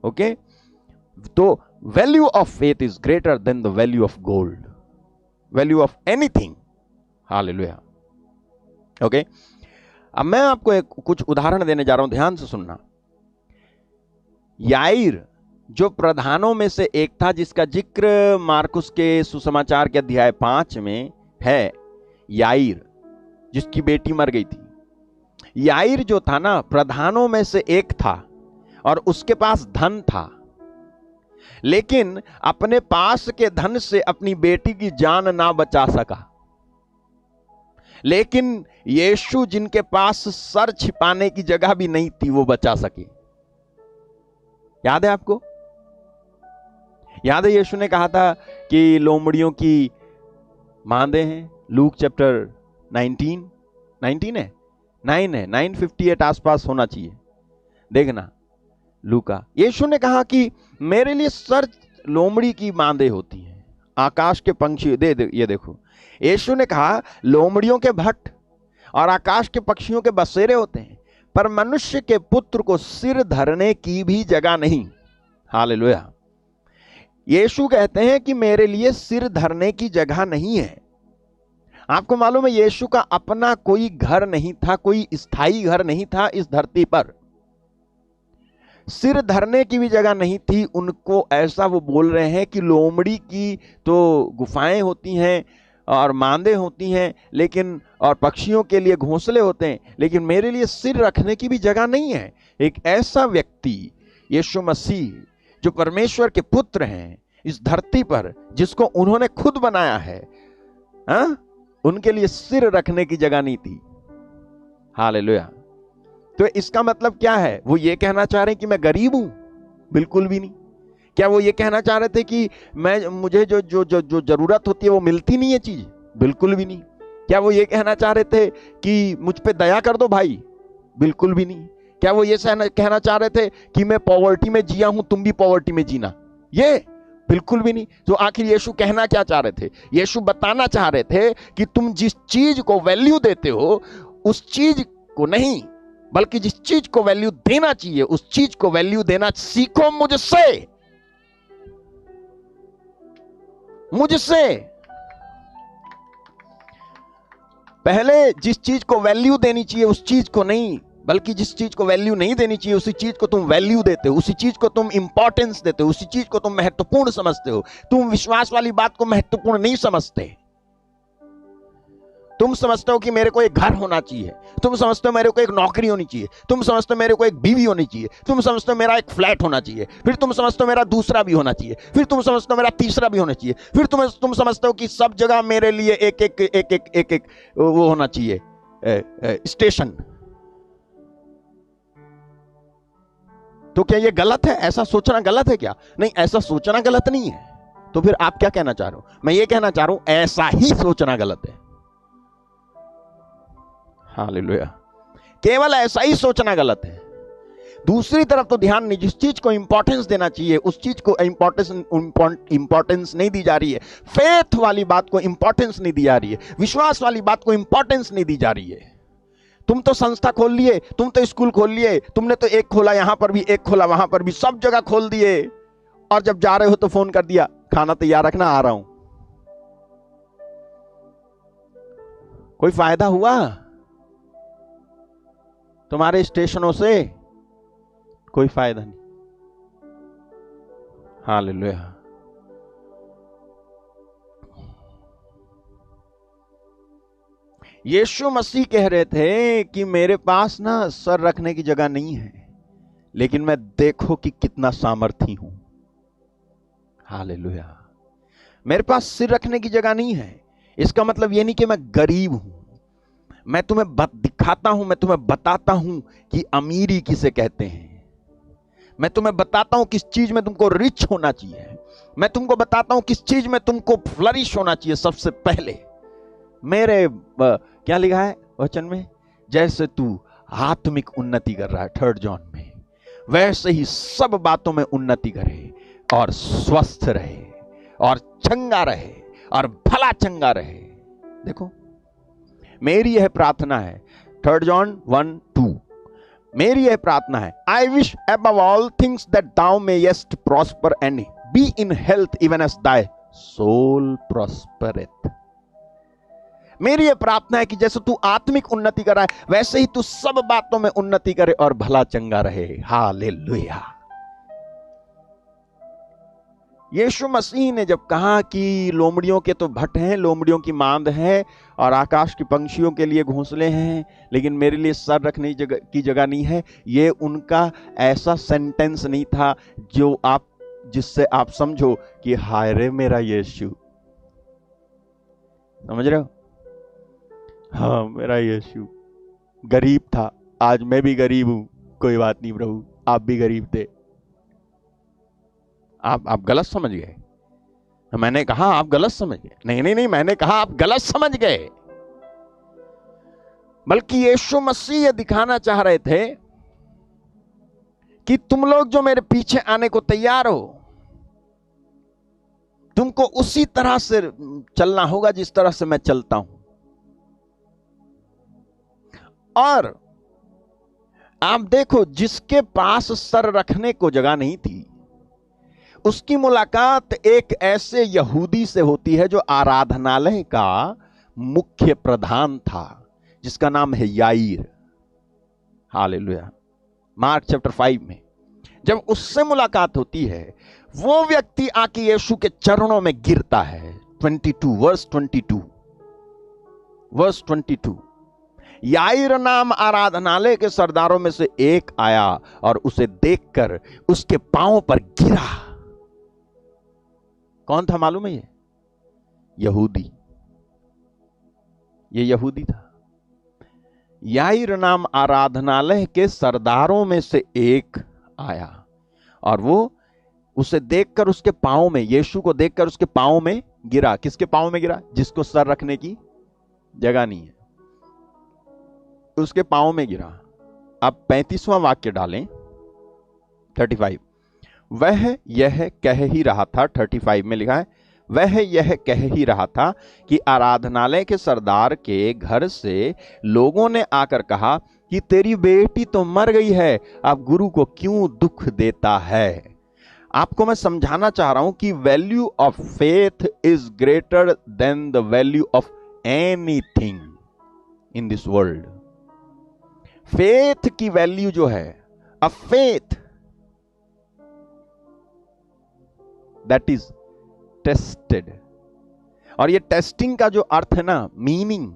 ओके, तो value of faith is greater than the value of gold, value of anything. Hallelujah. Okay, अब मैं आपको कुछ उदाहरण देने जा रहा हूं, ध्यान से सुनना। याईर जो प्रधानों में से एक था, जिसका जिक्र मार्कुस के सुसमाचार के अध्याय 5 में है। याईर जिसकी बेटी मर गई थी। याईर जो था ना, प्रधानों में से एक था और उसके पास धन था, लेकिन अपने पास के धन से अपनी बेटी की जान ना बचा सका। लेकिन यीशु जिनके पास सर छिपाने की जगह भी नहीं थी, वो बचा सके। याद है आपको? याद है यीशु ने कहा था कि लोमड़ियों की मांदे हैं। लूक चैप्टर 19 है, 9 है, 958 आसपास होना चाहिए, देखना लूका। यीशु ने कहा कि मेरे लिए सर लोमड़ी की मांदे होती हैं, आकाश के पंछी ये देखो। यीशु ने कहा लोमड़ियों के भट्ट और आकाश के पक्षियों के बसेरे होते हैं, पर मनुष्य के पुत्र को सिर धरने की भी जगह नहीं। हालेलुया। यीशु कहते हैं कि मेरे लिए सिर धरने की जगह नहीं है। आपको मालूम है यीशु का अपना कोई घर नहीं था, कोई स्थायी घर नहीं था इस धरती पर। सिर धरने की भी जगह नहीं थी उनको। ऐसा वो बोल रहे हैं कि लोमड़ी की तो गुफाएं होती हैं और मांदे होती हैं, लेकिन और पक्षियों के लिए घोंसले होते हैं, लेकिन मेरे लिए सिर रखने की भी जगह नहीं है। एक ऐसा व्यक्ति यीशु मसीह जो परमेश्वर के पुत्र हैं इस धरती पर, जिसको उन्होंने खुद बनाया है, उनके लिए सिर रखने की जगह नहीं थी। हालेलुया। तो इसका मतलब क्या है? वो ये कहना चाह रहे हैं कि मैं गरीब हूं? बिल्कुल भी नहीं। क्या वो ये कहना चाह रहे थे कि मुझे जो जरूरत होती है वो मिलती नहीं है चीज? बिल्कुल भी नहीं। क्या वो ये कहना चाह रहे थे कि मुझ पे दया कर दो भाई? बिल्कुल भी नहीं। क्या वो ये कहना चाह रहे थे कि मैं पॉवर्टी में जिया हूं, तुम भी पॉवर्टी में जीना? ये बिल्कुल भी नहीं। तो आखिर यीशु कहना क्या चाह रहे थे? यीशु बताना चाह रहे थे कि तुम जिस चीज को वैल्यू देते हो उस चीज को नहीं, बल्कि जिस चीज को वैल्यू देना चाहिए उस चीज को वैल्यू देना सीखो मुझसे। पहले जिस चीज को वैल्यू देनी चाहिए उस चीज को नहीं, बल्कि जिस चीज को वैल्यू नहीं देनी चाहिए उसी चीज को तुम वैल्यू देते हो, उसी चीज को तुम इंपॉर्टेंस देते हो, उसी चीज को तुम महत्वपूर्ण समझते हो। तुम विश्वास वाली बात को महत्वपूर्ण नहीं समझते। तुम समझते हो कि मेरे को एक घर होना चाहिए, तुम समझते हो मेरे को एक नौकरी होनी चाहिए, तुम समझते हो मेरे को एक बीवी होनी चाहिए, तुम समझते हो मेरा एक फ्लैट होना चाहिए, फिर तुम समझते हो मेरा दूसरा भी होना चाहिए, फिर तुम समझते हो मेरा तीसरा भी होना चाहिए, फिर तुम समझते हो कि सब जगह मेरे लिए एक एक एक एक एक, एक वो होना चाहिए, स्टेशन। तो क्या ये गलत है? ऐसा सोचना गलत है क्या? नहीं, ऐसा सोचना गलत नहीं है। तो फिर आप क्या कहना चाह रहे हो? मैं ये कहना चाह रहा हूं ऐसा ही सोचना गलत है। हालेलुया। केवल ऐसा ही सोचना गलत है। दूसरी तरफ तो ध्यान नहीं, जिस चीज को इंपॉर्टेंस देना चाहिए उस चीज को इंपॉर्टेंस नहीं दी जा रही है। फेथ वाली बात को इंपॉर्टेंस नहीं दी जा रही है, विश्वास वाली बात को इंपॉर्टेंस नहीं दी जा रही है। तुम तो संस्था खोल लिए, तुम तो स्कूल खोल लिए, तुमने तो एक खोला यहां पर भी, एक खोला वहां पर भी, सब जगह खोल दिए, और जब जा रहे हो तो फोन कर दिया, खाना तैयार रखना, आ रहा हूं। कोई फायदा हुआ तुम्हारे स्टेशनों से? कोई फायदा नहीं। हालेलुया। यीशु मसीह कह रहे थे कि मेरे पास ना सर रखने की जगह नहीं है, लेकिन मैं देखो कि कितना सामर्थी हूं। हालेलुया। मेरे पास सिर रखने की जगह नहीं है, इसका मतलब यह नहीं कि मैं गरीब हूं। मैं तुम्हें दिखाता हूं, मैं तुम्हें बताता हूं कि अमीरी किसे कहते हैं। मैं तुम्हें बताता हूं किस चीज में तुमको रिच होना चाहिए। मैं तुमको बताता हूं किस चीज में तुमको फ्लरिश होना चाहिए। सबसे पहले मेरे क्या लिखा है वचन में, जैसे तू आत्मिक उन्नति कर रहा है 3 जॉन में, वैसे ही सब बातों में उन्नति करे और स्वस्थ रहे और चंगा रहे और भला चंगा रहे। देखो मेरी यह प्रार्थना है, 3 जॉन 1:2, मेरी यह प्रार्थना है, I wish above all things that thou mayest prosper and be in health even as thy soul prospereth। मेरी यह प्रार्थना है कि जैसे तू आत्मिक उन्नति कर रहा है, वैसे ही तू सब बातों में उन्नति करे और भला चंगा रहे। हालेलुया। यीशु मसीह ने जब कहा कि लोमड़ियों के तो भट्ट हैं, लोमड़ियों की मांद है और आकाश की पंछियों के लिए घोंसले हैं, लेकिन मेरे लिए सर रखने की जगह नहीं है, ये उनका ऐसा सेंटेंस नहीं था जिससे आप समझो कि हाय रे मेरा यीशु। समझ रहे हो? हाँ, मेरा यीशु गरीब था, आज मैं भी गरीब हूं, कोई बात नहीं प्रभु, आप भी गरीब थे। आप गलत समझ गए। मैंने कहा आप गलत समझ गए। नहीं, मैंने कहा आप गलत समझ गए। बल्कि यीशु मसीह ये दिखाना चाह रहे थे कि तुम लोग जो मेरे पीछे आने को तैयार हो, तुमको उसी तरह से चलना होगा जिस तरह से मैं चलता हूं। और आप देखो, जिसके पास सर रखने को जगह नहीं थी, उसकी मुलाकात एक ऐसे यहूदी से होती है जो आराधनालय का मुख्य प्रधान था, जिसका नाम है याईर। हालेलुया। मार्क चैप्टर 5 में जब उससे मुलाकात होती है, वो व्यक्ति आके यीशु के चरणों में गिरता है। 22 याईर नाम आराधनालय के सरदारों में से एक आया और उसे देखकर उसके पांव पर गिरा। कौन था मालूम है? ये यहूदी, ये यहूदी था। याईर नाम आराधनालय के सरदारों में से एक आया और वो उसे देखकर उसके पांव में, यीशु को देखकर उसके पांव में गिरा। किसके पांव में गिरा? जिसको सर रखने की जगह नहीं है, उसके पांव में गिरा। अब 35वां वाक्य डालें, 35। वह यह कह ही रहा था, 35 में लिखा है, वह यह कह ही रहा था कि आराधनालय के सरदार के घर से लोगों ने आकर कहा कि तेरी बेटी तो मर गई है, अब गुरु को क्यों दुख देता है। आपको मैं समझाना चाह रहा हूं कि value of faith is greater than the value of anything in this world. Faith की वैल्यू जो है, अ फेथ दैट इज टेस्टेड। और ये टेस्टिंग का जो अर्थ है ना, मीनिंग,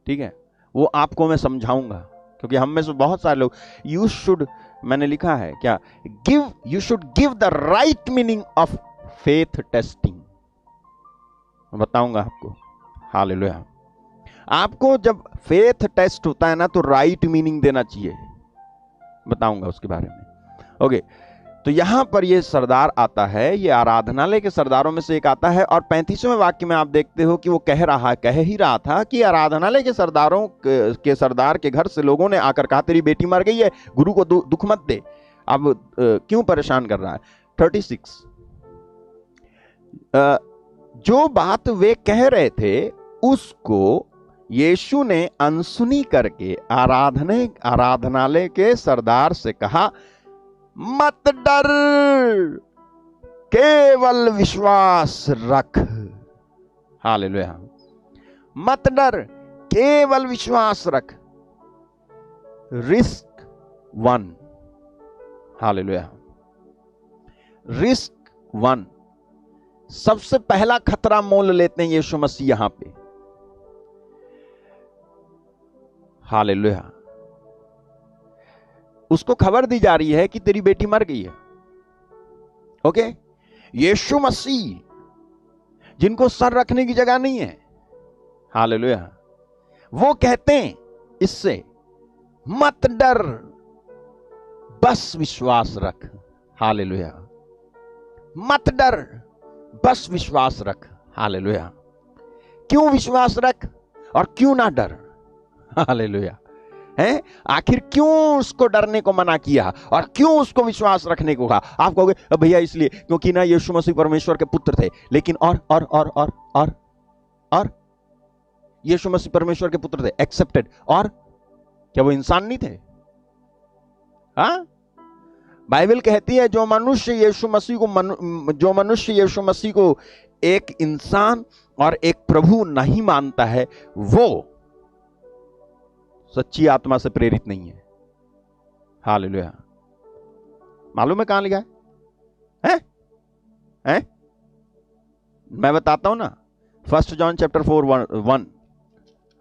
ठीक है, वो आपको मैं समझाऊंगा, क्योंकि हम में से बहुत सारे लोग, यू शुड, मैंने लिखा है क्या, you should give the right meaning of faith testing. मैं बताऊंगा आपको। हालेलुया। आपको जब फेथ टेस्ट होता है ना, तो राइट मीनिंग देना चाहिए। बताऊंगा उसके बारे में। ओके, तो यहां पर ये सरदार आता है, ये आराधनालय के सरदारों में से एक आता है, और 35वें वाक्य में आप देखते हो कि वो कह ही रहा था कि आराधनालय के सरदारों के सरदार के घर से लोगों ने आकर कहा तेरी बेटी मर गई है, गुरु को दुख मत दे। अब क्यों परेशान कर रहा है? 36, जो बात वे कह रहे थे उसको यीशु ने अनसुनी करके आराधनालय के सरदार से कहा, मत डर, केवल विश्वास रख। हालेलुया। मत डर, केवल विश्वास रख। रिस्क 1। हालेलुया। रिस्क 1, सबसे पहला खतरा मोल लेते हैं यीशु मसीह यहां पे। हालेलुया। उसको खबर दी जा रही है कि तेरी बेटी मर गई है। ओके, यीशु मसीह जिनको सर रखने की जगह नहीं है, हालेलुया, वो कहते हैं इससे, मत डर, बस विश्वास रख। हालेलुया। मत डर, बस विश्वास रख। हालेलुया। क्यों विश्वास रख और क्यों ना डर? हालेलुया। है, आखिर क्यों उसको डरने को मना किया और क्यों उसको विश्वास रखने को कहा? आप कहोगे भैया इसलिए क्योंकि ना यीशु मसीह परमेश्वर के पुत्र थे। लेकिन और यीशु मसीह परमेश्वर के पुत्र थे, एक्सेप्टेड, और क्या वो इंसान नहीं थे? हाँ, बाइबल कहती है जो मनुष्य यीशु मसीह को एक इंसान और एक प्रभु नहीं मानता है, वो सच्ची आत्मा से प्रेरित नहीं है। हालेलुया। मालूम है कहां लिखा है? हैं? मैं बताता हूं ना, 1 जॉन चैप्टर 4:1।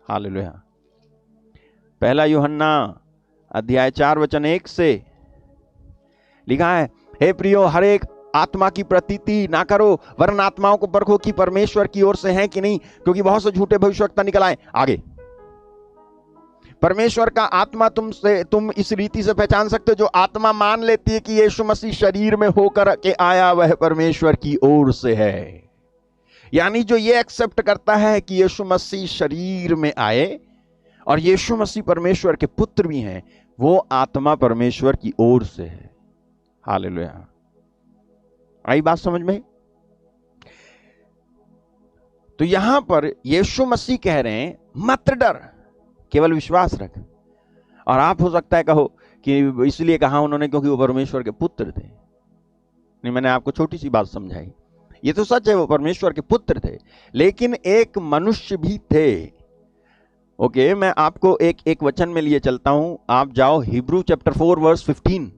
हालेलुया। 1 यूहन्ना अध्याय 4:1 से लिखा है, हे प्रियो, हर एक आत्मा की प्रतीति ना करो, वरन आत्माओं को परखो कि परमेश्वर की ओर से है कि नहीं, क्योंकि बहुत से झूठे भविष्यवक्ता निकल आए। आगे, परमेश्वर का आत्मा तुम इस रीति से पहचान सकते हो, जो आत्मा मान लेती है कि यीशु मसीह शरीर में होकर के आया, वह परमेश्वर की ओर से है। यानी जो ये एक्सेप्ट करता है कि यीशु मसीह शरीर में आए और यीशु मसीह परमेश्वर के पुत्र भी हैं, वो आत्मा परमेश्वर की ओर से है। हालेलुया। आई बात समझ में? तो यहां पर यीशु मसीह कह रहे हैं, मत डर, केवल विश्वास रख। और आप हो सकता है कहो कि इसलिए कहा उन्होंने क्योंकि वो परमेश्वर के पुत्र थे। नहीं, मैंने आपको छोटी सी बात समझाई। ये तो सच है, वो परमेश्वर के पुत्र थे, लेकिन एक मनुष्य भी थे। ओके, मैं आपको एक वचन में लिए चलता हूं। आप जाओ हिब्रू चैप्टर 4:15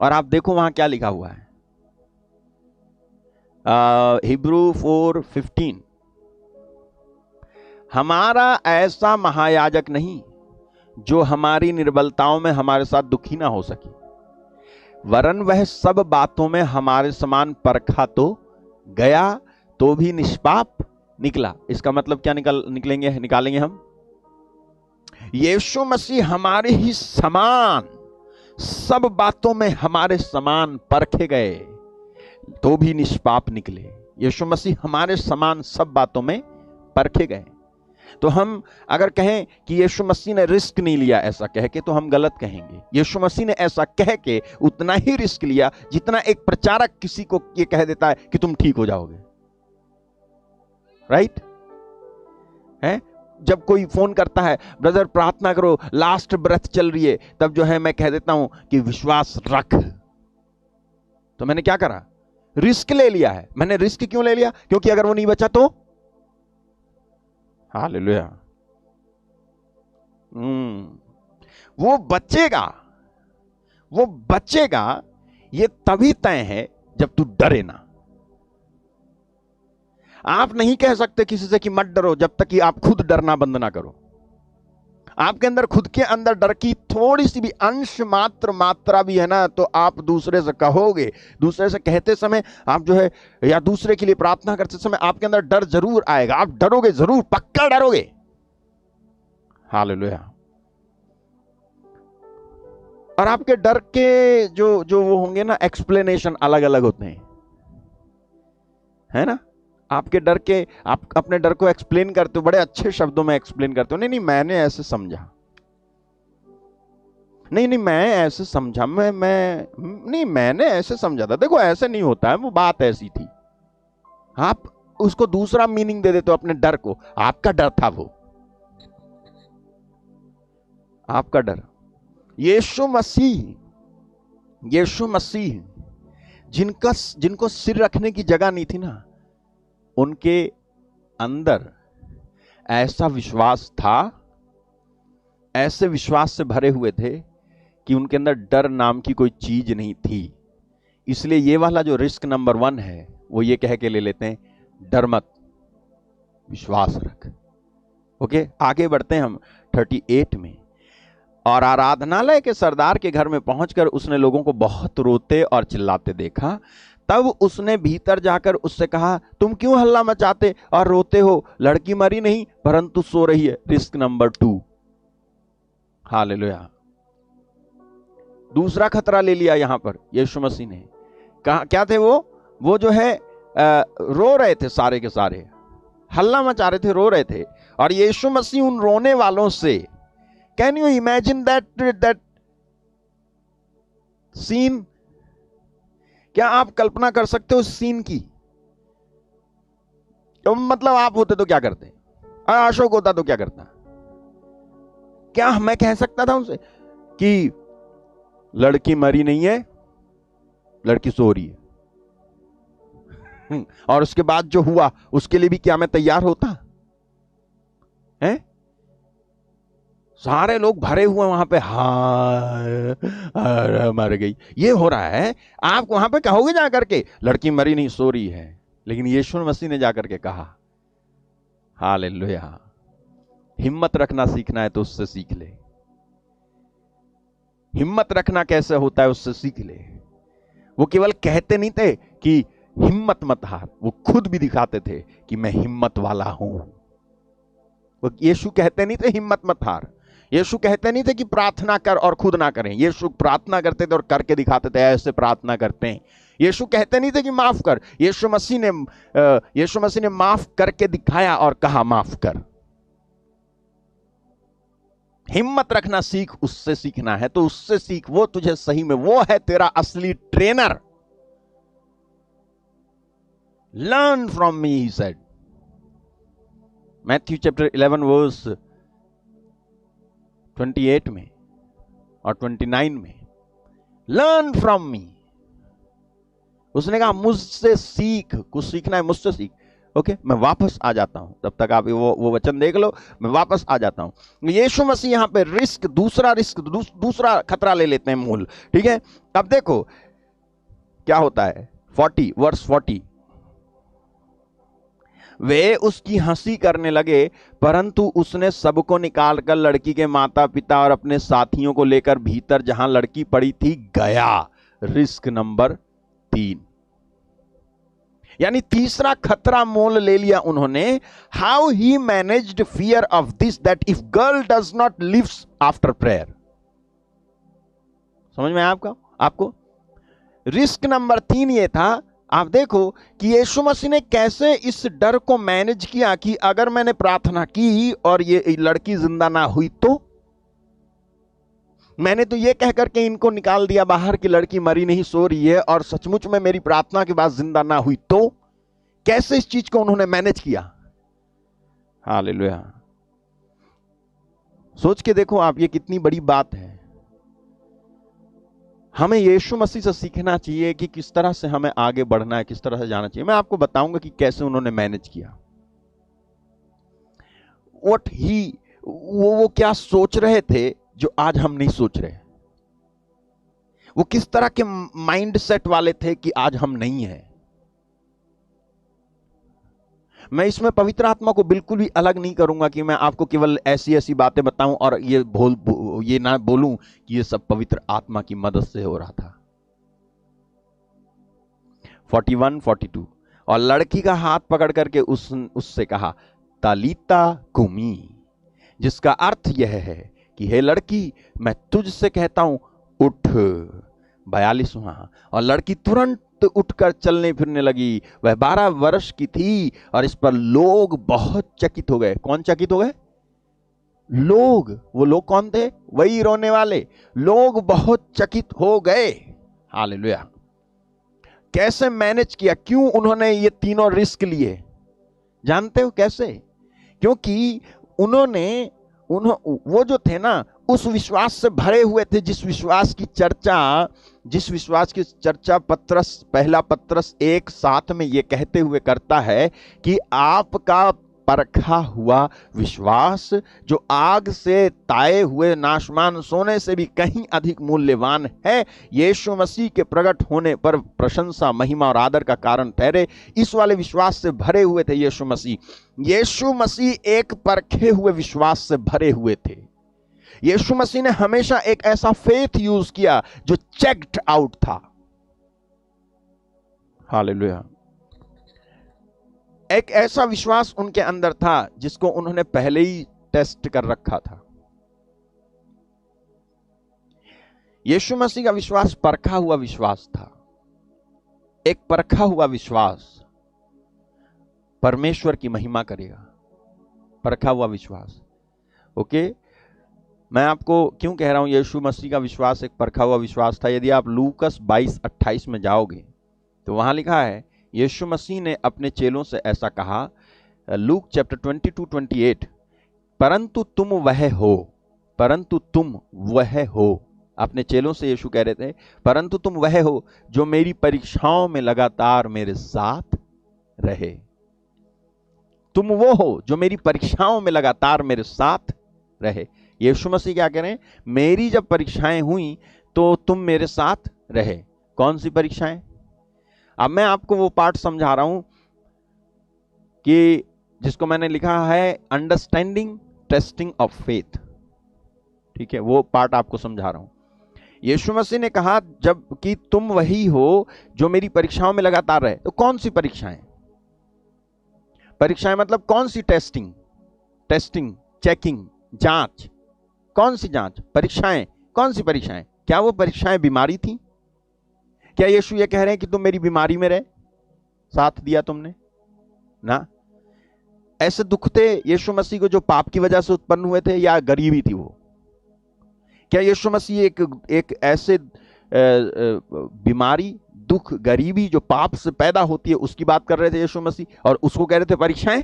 और आप देखो वहां क्या लिखा हुआ है। हिब्रू 4:15, हमारा ऐसा महायाजक नहीं जो हमारी निर्बलताओं में हमारे साथ दुखी ना हो सके, वरन वह सब बातों में हमारे समान परखा तो गया, तो भी निष्पाप निकला। इसका मतलब क्या निकालेंगे हम? यीशु मसीह हमारे ही समान सब बातों में हमारे समान परखे गए, तो भी निष्पाप निकले। यीशु मसीह हमारे समान सब बातों में परखे गए। तो हम अगर कहें कि यीशु मसीह ने रिस्क नहीं लिया, ऐसा कह के, तो हम गलत कहेंगे। यीशु मसीह ने ऐसा कह के उतना ही रिस्क लिया जितना एक प्रचारक किसी को ये कह देता है कि तुम ठीक हो जाओगे। राइट है? जब कोई फोन करता है, ब्रदर प्रार्थना करो, लास्ट ब्रेथ चल रही है, तब जो है मैं कह देता हूं कि विश्वास रख। तो मैंने क्या करा? रिस्क ले लिया है। मैंने रिस्क क्यों ले लिया? क्योंकि अगर वो नहीं बचा तो हालेलुया, वो बचेगा, ये तभी तय है जब तू डरे ना। आप नहीं कह सकते किसी से कि मत डरो जब तक कि आप खुद डरना बंद ना करो। आपके अंदर, खुद के अंदर डर की थोड़ी सी भी अंश मात्रा भी है ना, तो आप दूसरे से कहोगे। दूसरे से कहते समय आप जो है, या दूसरे के लिए प्रार्थना करते समय आपके अंदर डर जरूर आएगा। आप डरोगे जरूर, पक्का डरोगे। हालेलुया। और आपके डर के जो जो वो होंगे ना, एक्सप्लेनेशन अलग अलग होते हैं, है ना। आपके डर के, आप अपने डर को एक्सप्लेन करते हो, बड़े अच्छे शब्दों में एक्सप्लेन करते हो, नहीं नहीं मैंने ऐसे समझा, नहीं नहीं मैं ऐसे समझा, मैं नहीं मैंने ऐसे समझा था, देखो ऐसे नहीं होता है, वो बात ऐसी थी। आप उसको दूसरा मीनिंग दे देते हो अपने डर को। आपका डर था वो, आपका डर। यीशु मसीह जिनको सिर रखने की जगह नहीं थी ना, उनके अंदर ऐसा विश्वास था, ऐसे विश्वास से भरे हुए थे कि उनके अंदर डर नाम की कोई चीज नहीं थी। इसलिए ये वाला जो रिस्क नंबर 1 है, वो ये कह के ले लेते हैं, डर मत, विश्वास रख। ओके, आगे बढ़ते हैं हम 38 में। और आराधनालय के सरदार के घर में पहुंचकर उसने लोगों को बहुत रोते और चिल्लाते देखा। तब उसने भीतर जाकर उससे कहा, तुम क्यों हल्ला मचाते और रोते हो? लड़की मरी नहीं परंतु सो रही है। Risk number 2। हालेलुया। दूसरा खतरा ले लिया यहां पर यीशु मसीह ने। कहा क्या थे वो जो है रो रहे थे, सारे के सारे हल्ला मचा रहे थे, रो रहे थे। और यीशु मसीह उन रोने वालों से, can you imagine that scene? क्या आप कल्पना कर सकते हो उस सीन की? तो मतलब आप होते तो क्या करते, अशोक होता तो क्या करता? क्या मैं कह सकता था उनसे कि लड़की मरी नहीं है, लड़की सो रही है, और उसके बाद जो हुआ उसके लिए भी क्या मैं तैयार होता? हैं? सारे लोग भरे हुए वहां पे, हाय मर गई, ये हो रहा है। आप वहां पे कहोगे जाकर के लड़की मरी नहीं सो रही है, लेकिन यीशु मसीह ने जाकर के कहा, हालेलुया, हिम्मत रखना सीखना है तो उससे सीख ले। हिम्मत रखना कैसे होता है उससे सीख ले। वो केवल कहते नहीं थे कि हिम्मत मत हार, वो खुद भी दिखाते थे कि मैं हिम्मत वाला हूं। वो यीशु कहते नहीं थे हिम्मत मत हार, यीशु कहते नहीं थे कि प्रार्थना कर और खुद ना करें। यीशु प्रार्थना करते थे और करके दिखाते थे, ऐसे प्रार्थना करते हैं। यीशु कहते नहीं थे कि माफ कर, यीशु मसीह ने माफ करके दिखाया और कहा माफ कर। हिम्मत रखना सीख, उससे सीखना है तो उससे सीख, वो तुझे सही में, वो है तेरा असली trainer. Learn from me, he said. Matthew chapter 11 verse 28 में और 29 में, लर्न फ्रॉम मी। उसने कहा मुझसे सीख, कुछ सीखना है मुझसे सीख। ओके, मैं वापस आ जाता हूं, तब तक आप वो वचन देख लो, मैं वापस आ जाता हूं। यीशु मसीह यहां पे दूसरा खतरा ले लेते हैं मूल, ठीक है। अब देखो क्या होता है, 40 वर्स 40। वे उसकी हंसी करने लगे, परंतु उसने सबको निकालकर लड़की के माता पिता और अपने साथियों को लेकर भीतर जहां लड़की पड़ी थी गया। रिस्क नंबर 3, यानी तीसरा खतरा मोल ले लिया उन्होंने। How he managed fear of this, that if girl does not live after prayer. समझ में आपको रिस्क नंबर 3 ये था। आप देखो कि यीशु मसीह ने कैसे इस डर को मैनेज किया कि अगर मैंने प्रार्थना की और ये लड़की जिंदा ना हुई तो, मैंने तो ये कह करके इनको निकाल दिया बाहर कि लड़की मरी नहीं सो रही है, और सचमुच में मेरी प्रार्थना के बाद जिंदा ना हुई तो, कैसे इस चीज को उन्होंने मैनेज किया। हालेलुया। सोच के देखो आप, ये कितनी बड़ी बात है। हमें यीशु मसीह से सीखना चाहिए कि किस तरह से हमें आगे बढ़ना है, किस तरह से जाना चाहिए। मैं आपको बताऊंगा कि कैसे उन्होंने मैनेज किया। वो क्या सोच रहे थे जो आज हम नहीं सोच रहे। वो किस तरह के माइंड सेट वाले थे कि आज हम नहीं हैं। मैं इसमें पवित्र आत्मा को बिल्कुल भी अलग नहीं करूंगा कि मैं आपको केवल ऐसी ऐसी बातें बताऊं और ये ना बोलूं कि ये सब पवित्र आत्मा की मदद से हो रहा था। 41, 42। और लड़की का हाथ पकड़ करके उससे कहा, तालीता कुमी, जिसका अर्थ यह है कि हे लड़की, मैं तुझसे कहता हूं, उठ। 42वां, और लड़की तुरंत उठकर चलने फिरने लगी। वह 12 वर्ष की थी और इस पर लोग बहुत चकित हो गए। कौन चकित हो गए? लोग। वो लोग कौन थे? वही रोने वाले लोग बहुत चकित हो गए। हालेलुया। कैसे मैनेज किया? क्यों उन्होंने ये तीनों रिस्क लिए? जानते हो कैसे? क्योंकि वो जो थे ना, उस विश्वास से भरे हुए थे, जिस विश्वास की चर्चा पत्रस, पहला पत्रस 1:7 में ये कहते हुए करता है कि आपका परखा हुआ विश्वास, जो आग से ताए हुए नाशमान सोने से भी कहीं अधिक मूल्यवान है, यीशु मसीह के प्रकट होने पर प्रशंसा, महिमा और आदर का कारण ठहरे। इस वाले विश्वास से भरे हुए थे यीशु मसीह एक परखे हुए विश्वास से भरे हुए थे। यीशु मसीह ने हमेशा एक ऐसा फेथ यूज किया जो चेक्ड आउट था। हालेलुया। एक ऐसा विश्वास उनके अंदर था जिसको उन्होंने पहले ही टेस्ट कर रखा था। यीशु मसीह का विश्वास परखा हुआ विश्वास था। एक परखा हुआ विश्वास परमेश्वर की महिमा करेगा। परखा हुआ विश्वास। ओके, मैं आपको क्यों कह रहा हूं यीशु मसीह का विश्वास एक परखा हुआ विश्वास था? यदि आप लूकस 22:28 में जाओगे तो वहां लिखा है, यीशु मसीह ने अपने चेलों से ऐसा कहा, लूक चैप्टर 22:28, परंतु तुम वह हो। अपने चेलों से यीशु कह रहे थे, परंतु तुम वह हो जो मेरी परीक्षाओं में लगातार मेरे साथ रहे। तुम वो हो जो मेरी परीक्षाओं में लगातार मेरे साथ रहे। यीशु मसीह क्या कह रहे हैं? मेरी जब परीक्षाएं हुई तो तुम मेरे साथ रहे। कौन सी परीक्षाएं? अब मैं आपको वो पार्ट समझा रहा हूं कि जिसको मैंने लिखा है अंडरस्टैंडिंग टेस्टिंग ऑफ फेथ। ठीक है, वो पार्ट आपको समझा रहा हूं। यीशु मसीह ने कहा जब कि तुम वही हो जो मेरी परीक्षाओं में लगातार रहे। तो कौन सी परीक्षाएं? परीक्षाएं मतलब कौन सी? टेस्टिंग, चेकिंग, जांच। कौन सी जांच? परीक्षाएं। कौन सी परीक्षाएं? क्या वो परीक्षाएं बीमारी थी? क्या यीशु ये कह रहे हैं कि तुम मेरी बीमारी में रहे, साथ दिया तुमने ना? ऐसे दुख थे यीशु मसीह को जो पाप की वजह से उत्पन्न हुए थे, या गरीबी थी वो? क्या यीशु मसीह एक ऐसे बीमारी, दुख, गरीबी जो पाप से पैदा होती है उसकी बात कर रहे थे यीशु मसीह, और उसको कह रहे थे परीक्षाएं?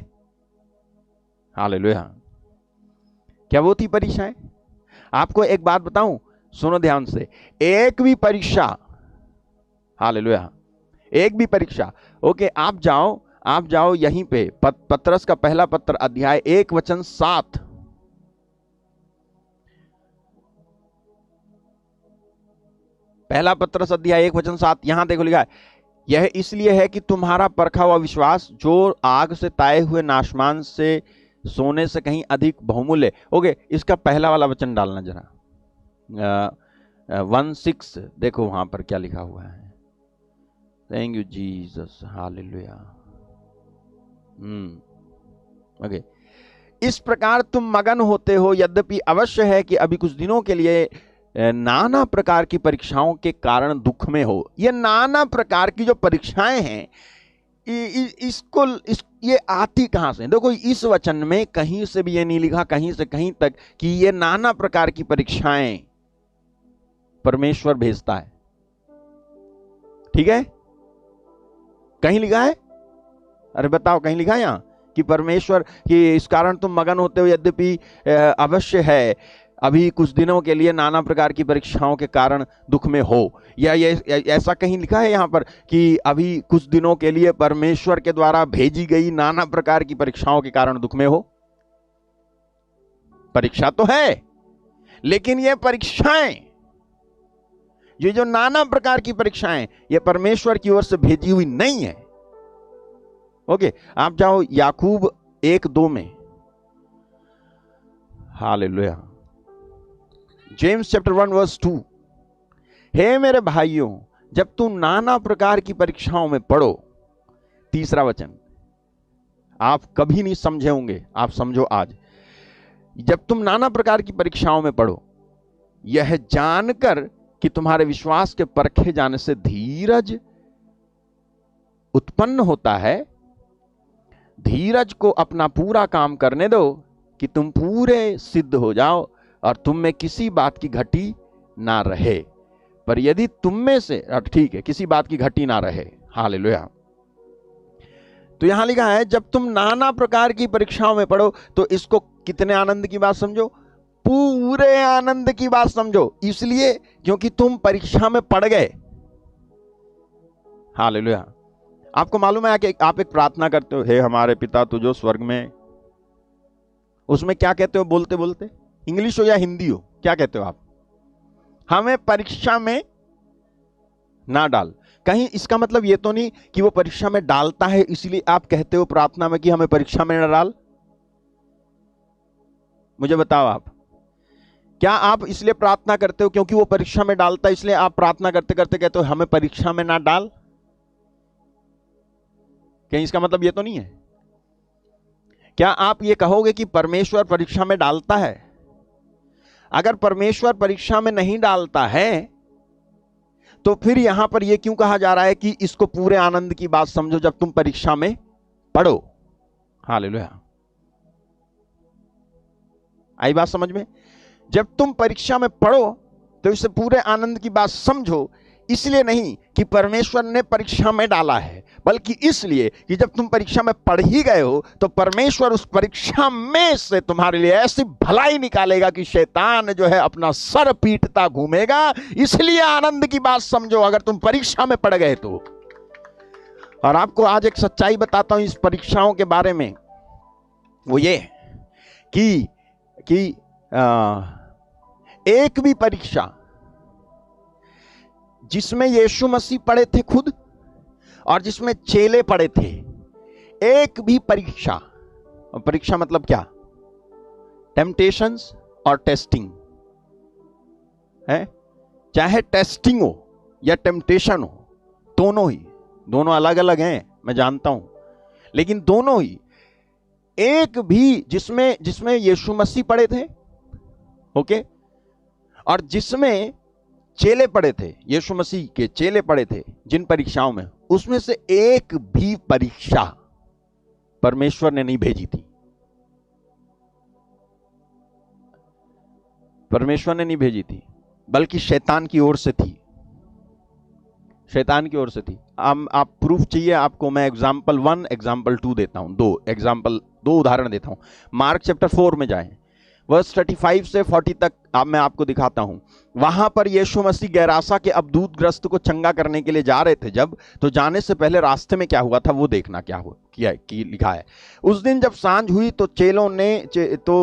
हालेलुया। क्या वो थी परीक्षाएं? आपको एक बात बताऊं, सुनो ध्यान से। एक भी परीक्षा, हालेलुया, एक भी परीक्षा, ओके, आप जाओ यहीं पे पतरस का पहला पत्र अध्याय 1:7। पहला पत्रस अध्याय 1:7, यहां देखो लिखा है, यह इसलिए है कि तुम्हारा परखा हुआ विश्वास, जो आग से ताए हुए नाशमान से सोने से कहीं अधिक बहुमूल्य। ओके, इसका पहला वाला वचन डालना जरा, 1:6 देखो वहां पर क्या लिखा हुआ है। Thank you Jesus, hallelujah. Okay, इस प्रकार तुम मगन होते हो, यद्यपि अवश्य है कि अभी कुछ दिनों के लिए नाना प्रकार की परीक्षाओं के कारण दुख में हो। ये नाना प्रकार की जो परीक्षाएं हैं, ये आती कहां से? देखो, इस वचन में कहीं से भी ये नहीं लिखा, कहीं से कहीं तक, कि ये नाना प्रकार की परीक्षाएं परमेश्वर भेजता है। ठीक है, कहीं लिखा है? अरे बताओ, कहीं लिखा है यहां कि परमेश्वर कि इस कारण तुम मगन होते हो, यद्यपि अवश्य है अभी कुछ दिनों के लिए नाना प्रकार की परीक्षाओं के कारण दुख में हो? या ये ऐसा कहीं लिखा है यहां पर कि अभी कुछ दिनों के लिए परमेश्वर के द्वारा भेजी गई नाना प्रकार की परीक्षाओं के कारण दुख में हो? परीक्षा तो है, लेकिन ये परीक्षाएं, ये जो नाना प्रकार की परीक्षाएं, ये परमेश्वर की ओर से भेजी हुई नहीं है। ओके, आप जाओ याकूब 1:2 में। हालेलुया। जेम्स चैप्टर 1:2, हे मेरे भाइयों, जब तुम नाना प्रकार की परीक्षाओं में पड़ो, तीसरा वचन आप कभी नहीं समझे होंगे, आप समझो आज। जब तुम नाना प्रकार की परीक्षाओं में पड़ो, यह जानकर कि तुम्हारे विश्वास के परखे जाने से धीरज उत्पन्न होता है। धीरज को अपना पूरा काम करने दो कि तुम पूरे सिद्ध हो जाओ और तुम में किसी बात की घटी ना रहे। पर यदि तुम में से, ठीक है, किसी बात की घटी ना रहे, हालेलुया। तो यहां लिखा है जब तुम नाना प्रकार की परीक्षाओं में पढ़ो, तो इसको कितने आनंद की बात समझो? पूरे आनंद की बात समझो। इसलिए क्योंकि तुम परीक्षा में पड़ गए। हालेलुया। आपको मालूम है कि आप एक प्रार्थना करते हो, हे हमारे पिता तू जो स्वर्ग में, उसमें क्या कहते हो बोलते बोलते? इंग्लिश हो या हिंदी हो, क्या कहते हो आप? हमें परीक्षा में ना डाल। कहीं इसका मतलब ये तो नहीं कि वो परीक्षा में डालता है इसलिए आप कहते हो प्रार्थना में कि हमें परीक्षा में ना डाल? मुझे बताओ आप, क्या आप इसलिए प्रार्थना करते हो क्योंकि वो परीक्षा में डालता है इसलिए आप प्रार्थना करते करते कहते हो हमें परीक्षा में ना डाल? कहीं इसका मतलब ये तो नहीं है? क्या आप ये कहोगे कि परमेश्वर परीक्षा में डालता है? अगर परमेश्वर परीक्षा में नहीं डालता है तो फिर यहां पर यह क्यों कहा जा रहा है कि इसको पूरे आनंद की बात समझो जब तुम परीक्षा में पढ़ो? हालेलुया। आई बात समझ में? जब तुम परीक्षा में पढ़ो तो इसे पूरे आनंद की बात समझो। इसलिए नहीं कि परमेश्वर ने परीक्षा में डाला है, बल्कि इसलिए कि जब तुम परीक्षा में पढ़ ही गए हो तो परमेश्वर उस परीक्षा में से तुम्हारे लिए ऐसी भलाई निकालेगा कि शैतान जो है अपना सर पीटता घूमेगा। इसलिए आनंद की बात समझो अगर तुम परीक्षा में पढ़ गए तो। और आपको आज एक सच्चाई बताता हूं इस परीक्षाओं के बारे में, वो ये कि एक भी परीक्षा जिसमें यीशु मसीह पढ़े थे खुद और जिसमें चेले पढ़े थे, एक भी परीक्षा, और परीक्षा मतलब क्या? टेम्पटेशंस और टेस्टिंग है। चाहे टेस्टिंग हो या टेम्पटेशन हो, दोनों अलग अलग हैं, मैं जानता हूं, लेकिन दोनों ही, एक भी जिसमें यीशु मसीह पढ़े थे, ओके, और जिसमें चेले पढ़े थे, यीशु मसीह के चेले पढ़े थे जिन परीक्षाओं में, उसमें से एक भी परीक्षा परमेश्वर ने नहीं भेजी थी। परमेश्वर ने नहीं भेजी थी, बल्कि शैतान की ओर से थी। शैतान की ओर से थी। आप प्रूफ चाहिए आपको? मैं एग्जाम्पल 1 एग्जाम्पल 2 देता हूं, दो उदाहरण देता हूं। मार्क चैप्टर 4 में जाएं, वर्स 35 से 40 तक मैं आपको दिखाता हूं। वहां पर यीशु मसीह गैरासा के अबदूतग्रस्त को चंगा करने के लिए जा रहे थे जब, तो जाने से पहले रास्ते में क्या हुआ था वो देखना क्या हुआ कि लिखा है। उस दिन जब सांझ हुई तो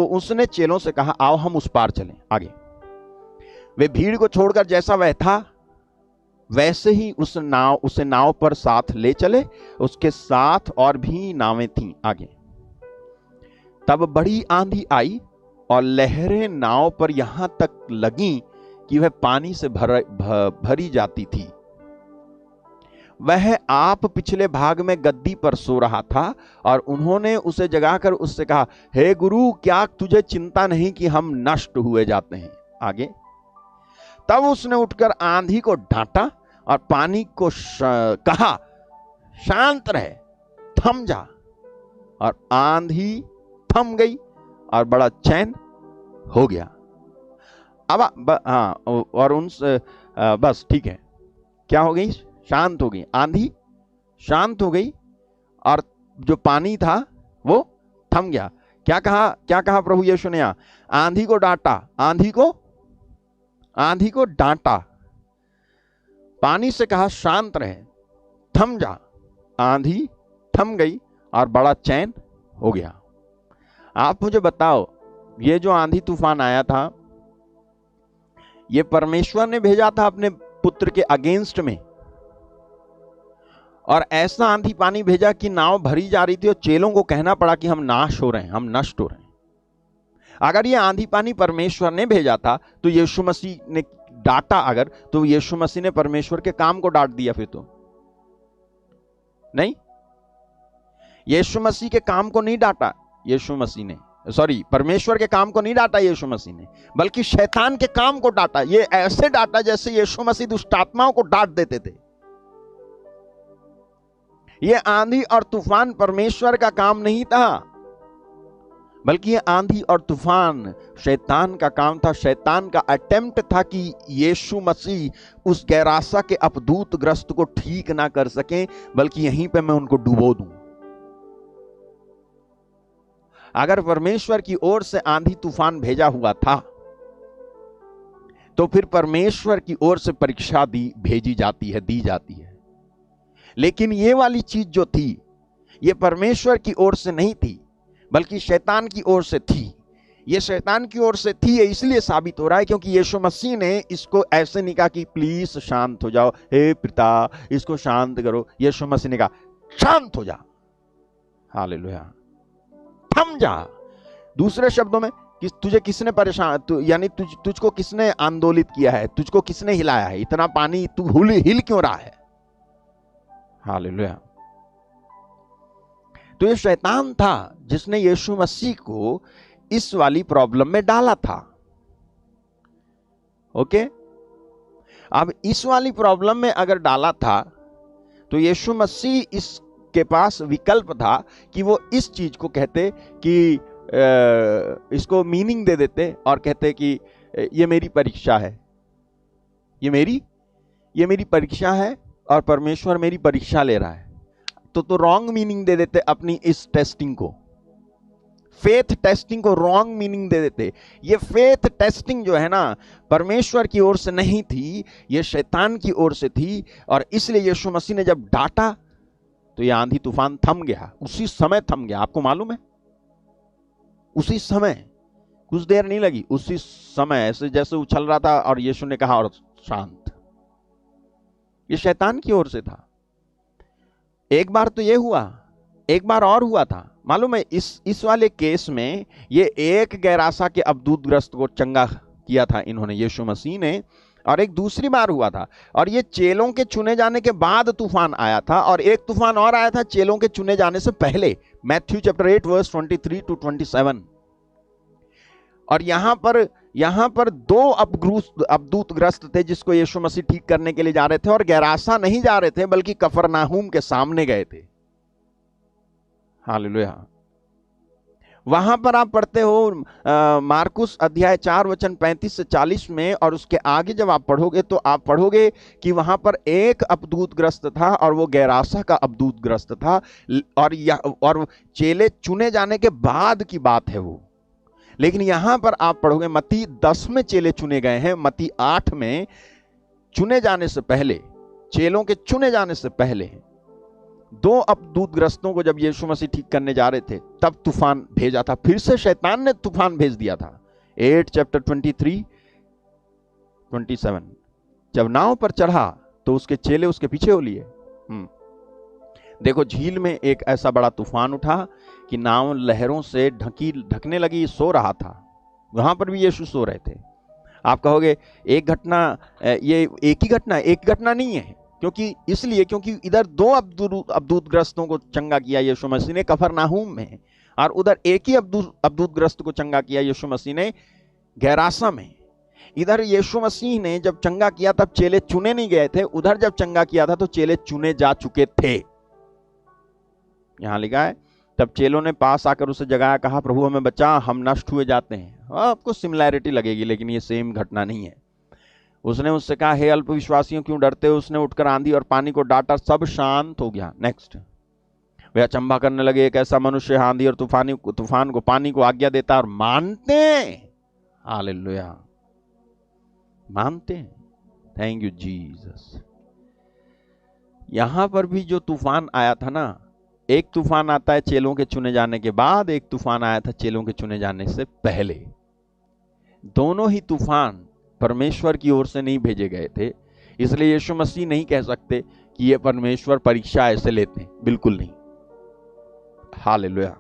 उसने चेलों से कहा, आओ हम उस पार चलें। आगे, वे भीड़ को छोड़कर जैसा वह था वैसे ही उसे नाव पर साथ ले चले। उसके साथ और भी नावें थीं। आगे, तब बड़ी आंधी आई और लहरें नाव पर यहां तक लगीं कि वह पानी से भरी जाती थी। वह आप पिछले भाग में गद्दी पर सो रहा था और उन्होंने उसे जगाकर उससे कहा, हे गुरु, क्या तुझे चिंता नहीं कि हम नष्ट हुए जाते हैं? आगे, तब उसने उठकर आंधी को डांटा और पानी को कहा, शांत रहे, थम जा। और आंधी थम गई और बड़ा चैन हो गया। अब हाँ, और उनसे बस ठीक है, क्या हो गई? शांत हो गई, आंधी शांत हो गई और जो पानी था वो थम गया। क्या कहा प्रभु यीशु ने? आंधी को डांटा, आंधी को डांटा, पानी से कहा शांत रहे, थम जा। आंधी थम गई और बड़ा चैन हो गया। आप मुझे बताओ, ये जो आंधी तूफान आया था, ये परमेश्वर ने भेजा था अपने पुत्र के अगेंस्ट में, और ऐसा आंधी पानी भेजा कि नाव भरी जा रही थी और चेलों को कहना पड़ा कि हम नाश हो रहे हैं, हम नष्ट हो रहे हैं। अगर ये आंधी पानी परमेश्वर ने भेजा था तो यीशु मसीह ने डांटा, अगर तो यीशु मसीह ने परमेश्वर के काम को डांट दिया? फिर तो नहीं, यीशु मसीह के काम को नहीं डांटा यीशु मसीह ने, सॉरी, परमेश्वर के काम को नहीं डांटा यीशु मसीह ने, बल्कि शैतान के काम को डांटा। ये ऐसे डांटा जैसे यीशु मसीह दुष्ट आत्माओं को डांट देते थे। ये आंधी और तूफान परमेश्वर का काम नहीं था, बल्कि ये आंधी और तूफान शैतान का काम था। शैतान का अटेम्प्ट था कि यीशु मसीह उस गैरासा के अपदूत ग्रस्त को ठीक ना कर सकें, बल्कि यहीं पे मैं उनको डुबो दूं। अगर परमेश्वर की ओर से आंधी तूफान भेजा हुआ था, तो फिर परमेश्वर की ओर से परीक्षा भेजी जाती है, दी जाती है। लेकिन ये वाली चीज जो थी, ये परमेश्वर की ओर से नहीं थी, बल्कि शैतान की ओर से थी। ये शैतान की ओर से थी, ये इसलिए साबित हो रहा है क्योंकि यीशु मसीह ने इसको ऐसे नहीं कहा कि प्लीज शांत हो जाओ, हे पिता इसको शांत करो। यीशु मसीह ने कहा शांत हो जा, हालेलुया, थम जा। दूसरे शब्दों में, तुझे किसने परेशान, यानी तुझको किसने आंदोलित किया है, तुझको किसने हिलाया है, इतना पानी तू हिल क्यों रहा है, हालेलुया। तो ये शैतान था जिसने यीशु मसीह को इस वाली प्रॉब्लम में डाला था। ओके, अब इस वाली प्रॉब्लम में अगर डाला था, तो यीशु मसीह इसके पास विकल्प था कि वो इस चीज को कहते कि इसको मीनिंग दे देते और कहते कि ये मेरी परीक्षा है, ये मेरी परीक्षा है और परमेश्वर मेरी परीक्षा ले रहा है। तो रॉन्ग मीनिंग दे देते अपनी इस टेस्टिंग को, फेथ टेस्टिंग को रॉन्ग मीनिंग दे देते। ये फेथ टेस्टिंग जो है ना, परमेश्वर की ओर से नहीं थी, ये शैतान की ओर से थी। और इसलिए यीशु मसीह ने जब डांटा तो ये आंधी तूफान थम गया, उसी समय थम गया। आपको मालूम है, उसी समय, कुछ देर नहीं लगी, उसी समय ऐसे जैसे उछल रहा था और यीशु ने कहा और शांत। ये शैतान की ओर से था। एक बार तो ये हुआ, एक बार और हुआ था, मालूम है? इस वाले केस में ये एक गैरासा के अबदूतग्रस्त को चंगा किया था इन्होंने, यीशु मसीह ने। और एक दूसरी बार हुआ था, और ये चेलों के चुने जाने के बाद तूफान आया था। और एक तूफान और आया था चेलों के चुने जाने से पहले, मैथ्यू चैप्टर 8 वर्स 23 to 27। और यहां पर दो अबदूतग्रस्त थे जिसको यीशु मसीह ठीक करने के लिए जा रहे थे, और गैरासा नहीं जा रहे थे बल्कि कफरनाहूम के सामने गए थे। हालेलुया। वहां पर आप पढ़ते हो मार्कुस अध्याय 4 वचन 35 से 40 में, और उसके आगे जब आप पढ़ोगे तो आप पढ़ोगे कि वहां पर एक अबदूतग्रस्त था और वो गैरासा का अबदूतग्रस्त था। और चेले चुने जाने के बाद की बात है वो। लेकिन यहां पर आप पढ़ोगे मत्ती 10 में चेले चुने गए हैं, मत्ती 8 में चुने जाने से पहले, चेलों के चुने जाने से पहले दो अबदूतग्रस्तों को जब यीशु मसीह ठीक करने जा रहे थे तब तूफान भेजा था। फिर से शैतान ने तूफान भेज दिया था। 8 चैप्टर 23 27। जब नाव पर चढ़ा तो उसके चेले उसके पीछे हो लिए। देखो, झील में एक ऐसा बड़ा तूफान उठा कि नाव लहरों से ढकने लगी, सो रहा था। वहां पर भी यीशु सो रहे थे। आप कहोगे एक घटना, ये एक ही घटना नहीं है, क्योंकि इधर दो अबदूतग्रस्तों को चंगा किया यीशु मसीह ने कफरनाहूम में, और उधर एक ही अबदूतग्रस्त को चंगा किया यीशु मसीह ने गैरासा में। इधर यीशु मसीह ने जब चंगा किया तब चेले चुने नहीं गए थे, उधर जब चंगा किया था तो चेले चुने जा चुके थे। यहां लिखा है, तब चेलों ने पास आकर उसे जगाया, कहा प्रभु हमें बचा, हम नष्ट हुए जाते हैं। आपको सिमिलैरिटी लगेगी, लेकिन ये सेम घटना नहीं है। उसने उससे कहा, हे अल्पविश्वासियों क्यों डरते हो? उसने उठकर आंधी और पानी को डांटा, सब शांत हो गया। नेक्स्ट, वे अचंभा करने लगे, एक ऐसा मनुष्य आंधी और तूफान को पानी को आज्ञा देता और मानते हैं। हालेलुया, मानते हैं। Thank you Jesus. यहां पर भी जो तूफान आया था ना, एक तूफान आता है चेलों के चुने जाने के बाद, एक तूफान आया था चेलों के चुने जाने से पहले। दोनों ही तूफान परमेश्वर की ओर से नहीं भेजे गए थे, इसलिए यीशु मसीह नहीं कह सकते कि ये परमेश्वर परीक्षा ऐसे लेते हैं, बिल्कुल नहीं। हालेलुया।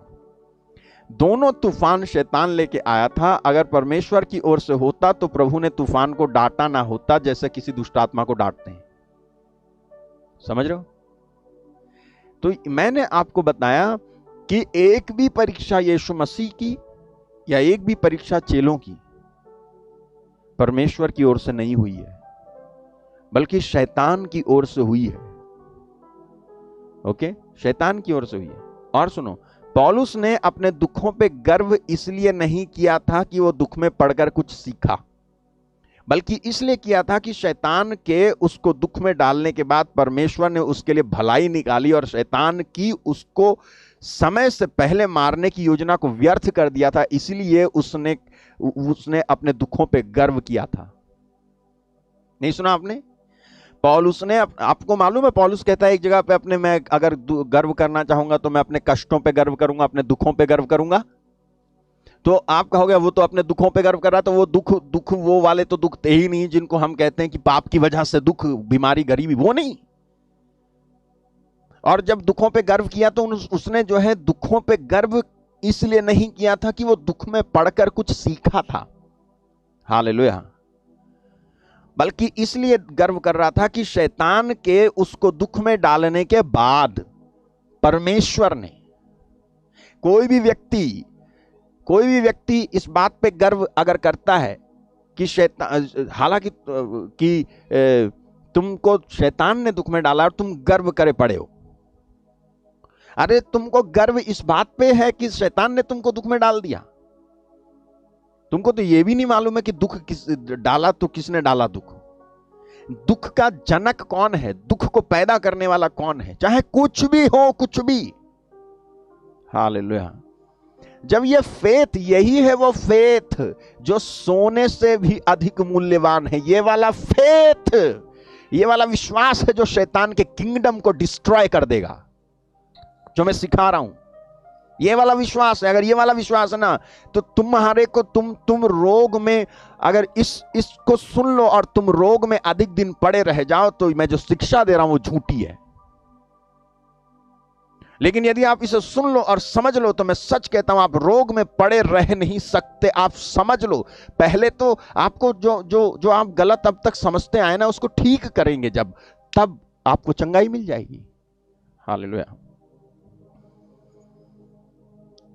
दोनों तूफान शैतान लेके आया था। अगर परमेश्वर की ओर से होता तो प्रभु ने तूफान को डांटा ना होता जैसे किसी दुष्टात्मा को डांटते हैं। समझ रहे हो? तो मैंने आपको बताया कि एक भी परीक्षा यीशु मसीह की या एक भी परीक्षा चेलों की परमेश्वर की ओर से नहीं हुई है, बल्कि शैतान की ओर से हुई है। ओके, शैतान की ओर से हुई है। और सुनो, पौलुस ने अपने दुखों पे गर्व इसलिए नहीं किया था कि वो दुख में पड़कर कुछ सीखा, बल्कि इसलिए किया था कि शैतान के उसको दुख में डालने के बाद परमेश्वर ने उसके लिए भलाई निकाली और शैतान की उसको समय से पहले मारने की योजना को व्यर्थ कर दिया था। इसलिए उसने अपने दुखों पे गर्व किया था। नहीं सुना आपने? पौलुस ने, आपको मालूम है, पौलुस कहता है एक जगह पे अपने, मैं अगर गर्व करना चाहूंगा तो मैं अपने कष्टों पे गर्व करूंगा, अपने दुखों पे गर्व करूंगा। तो आप कहोगे वो तो अपने दुखों पे गर्व कर रहा, तो वो दुख वो वाले तो दुख थे ही नहीं जिनको हम कहते हैं कि पाप की वजह से दुख, बीमारी, गरीबी, वो नहीं। और जब दुखों पे गर्व किया तो उसने जो है दुखों पे गर्व इसलिए नहीं किया था कि वो दुख में पड़कर कुछ सीखा था, हालेलुया, बल्कि इसलिए गर्व कर रहा था कि शैतान के उसको दुख में डालने के बाद परमेश्वर ने, कोई भी व्यक्ति इस बात पे गर्व अगर करता है कि शैतान, हालांकि कि तुमको शैतान ने दुख में डाला और तुम गर्व करे पड़े हो। अरे तुमको गर्व इस बात पे है कि शैतान ने तुमको दुख में डाल दिया, तुमको तो यह भी नहीं मालूम है कि दुख किस डाला, तो किसने डाला दुख का जनक कौन है, दुख को पैदा करने वाला कौन है, चाहे कुछ भी हो, कुछ भी, हालेलुया। जब ये फेथ, यही है वो फेथ जो सोने से भी अधिक मूल्यवान है, ये वाला फेथ, ये वाला विश्वास है जो शैतान के किंगडम को डिस्ट्रॉय कर देगा, जो मैं सिखा रहा हूं, ये वाला विश्वास है। अगर ये वाला विश्वास है ना, तो तुम्हारे को तुम रोग में, अगर इसको सुन लो और तुम रोग में अधिक दिन पड़े रह जाओ, तो मैं जो शिक्षा दे रहा हूं वो झूठी है। लेकिन यदि आप इसे सुन लो और समझ लो, तो मैं सच कहता हूं, आप रोग में पड़े रह नहीं सकते। आप समझ लो, पहले तो आपको जो आप गलत अब तक समझते आए ना, उसको ठीक करेंगे जब, तब आपको चंगाई मिल जाएगी, हालेलुया।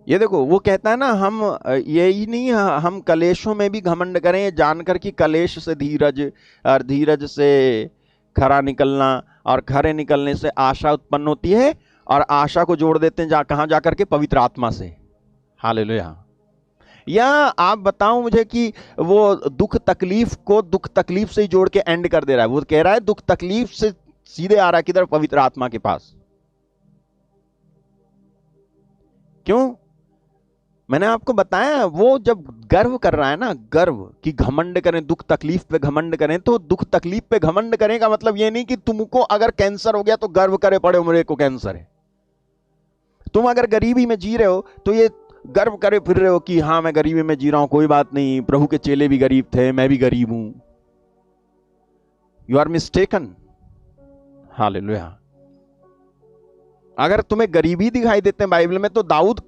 ये देखो, वो कहता है ना, हम यही नहीं, हम कलेशों में भी घमंड करें, जानकर कि कलेश से धीरज, और धीरज से खरा निकलना, और खरे निकलने से आशा उत्पन्न होती है, और आशा को जोड़ देते हैं कहां जाकर के? पवित्र आत्मा से, हालेलुया। या आप बताओ मुझे कि वो दुख तकलीफ को दुख तकलीफ से ही जोड़ के एंड कर दे रहा है। वो कह रहा है दुख तकलीफ से सीधे आ रहा है किधर? पवित्र आत्मा के पास। क्यों? मैंने आपको बताया, वो जब गर्व कर रहा है ना, गर्व की घमंड करें, दुख तकलीफ पे घमंड करें, तो दुख तकलीफ पे घमंड करें का मतलब ये नहीं कि तुमको अगर कैंसर हो गया तो गर्व करे पड़े मेरे को कैंसर है। तुम अगर गरीबी में जी रहे हो तो ये गर्व करे फिर रहे हो कि हाँ मैं गरीबी में जी रहा हूं, कोई बात नहीं, प्रभु के चेले भी गरीब थे, मैं भी गरीब हूं। You are mistaken, hallelujah. अगर तुम्हें गरीबी दिखाई देते हैं बाइबल में, तो दाऊद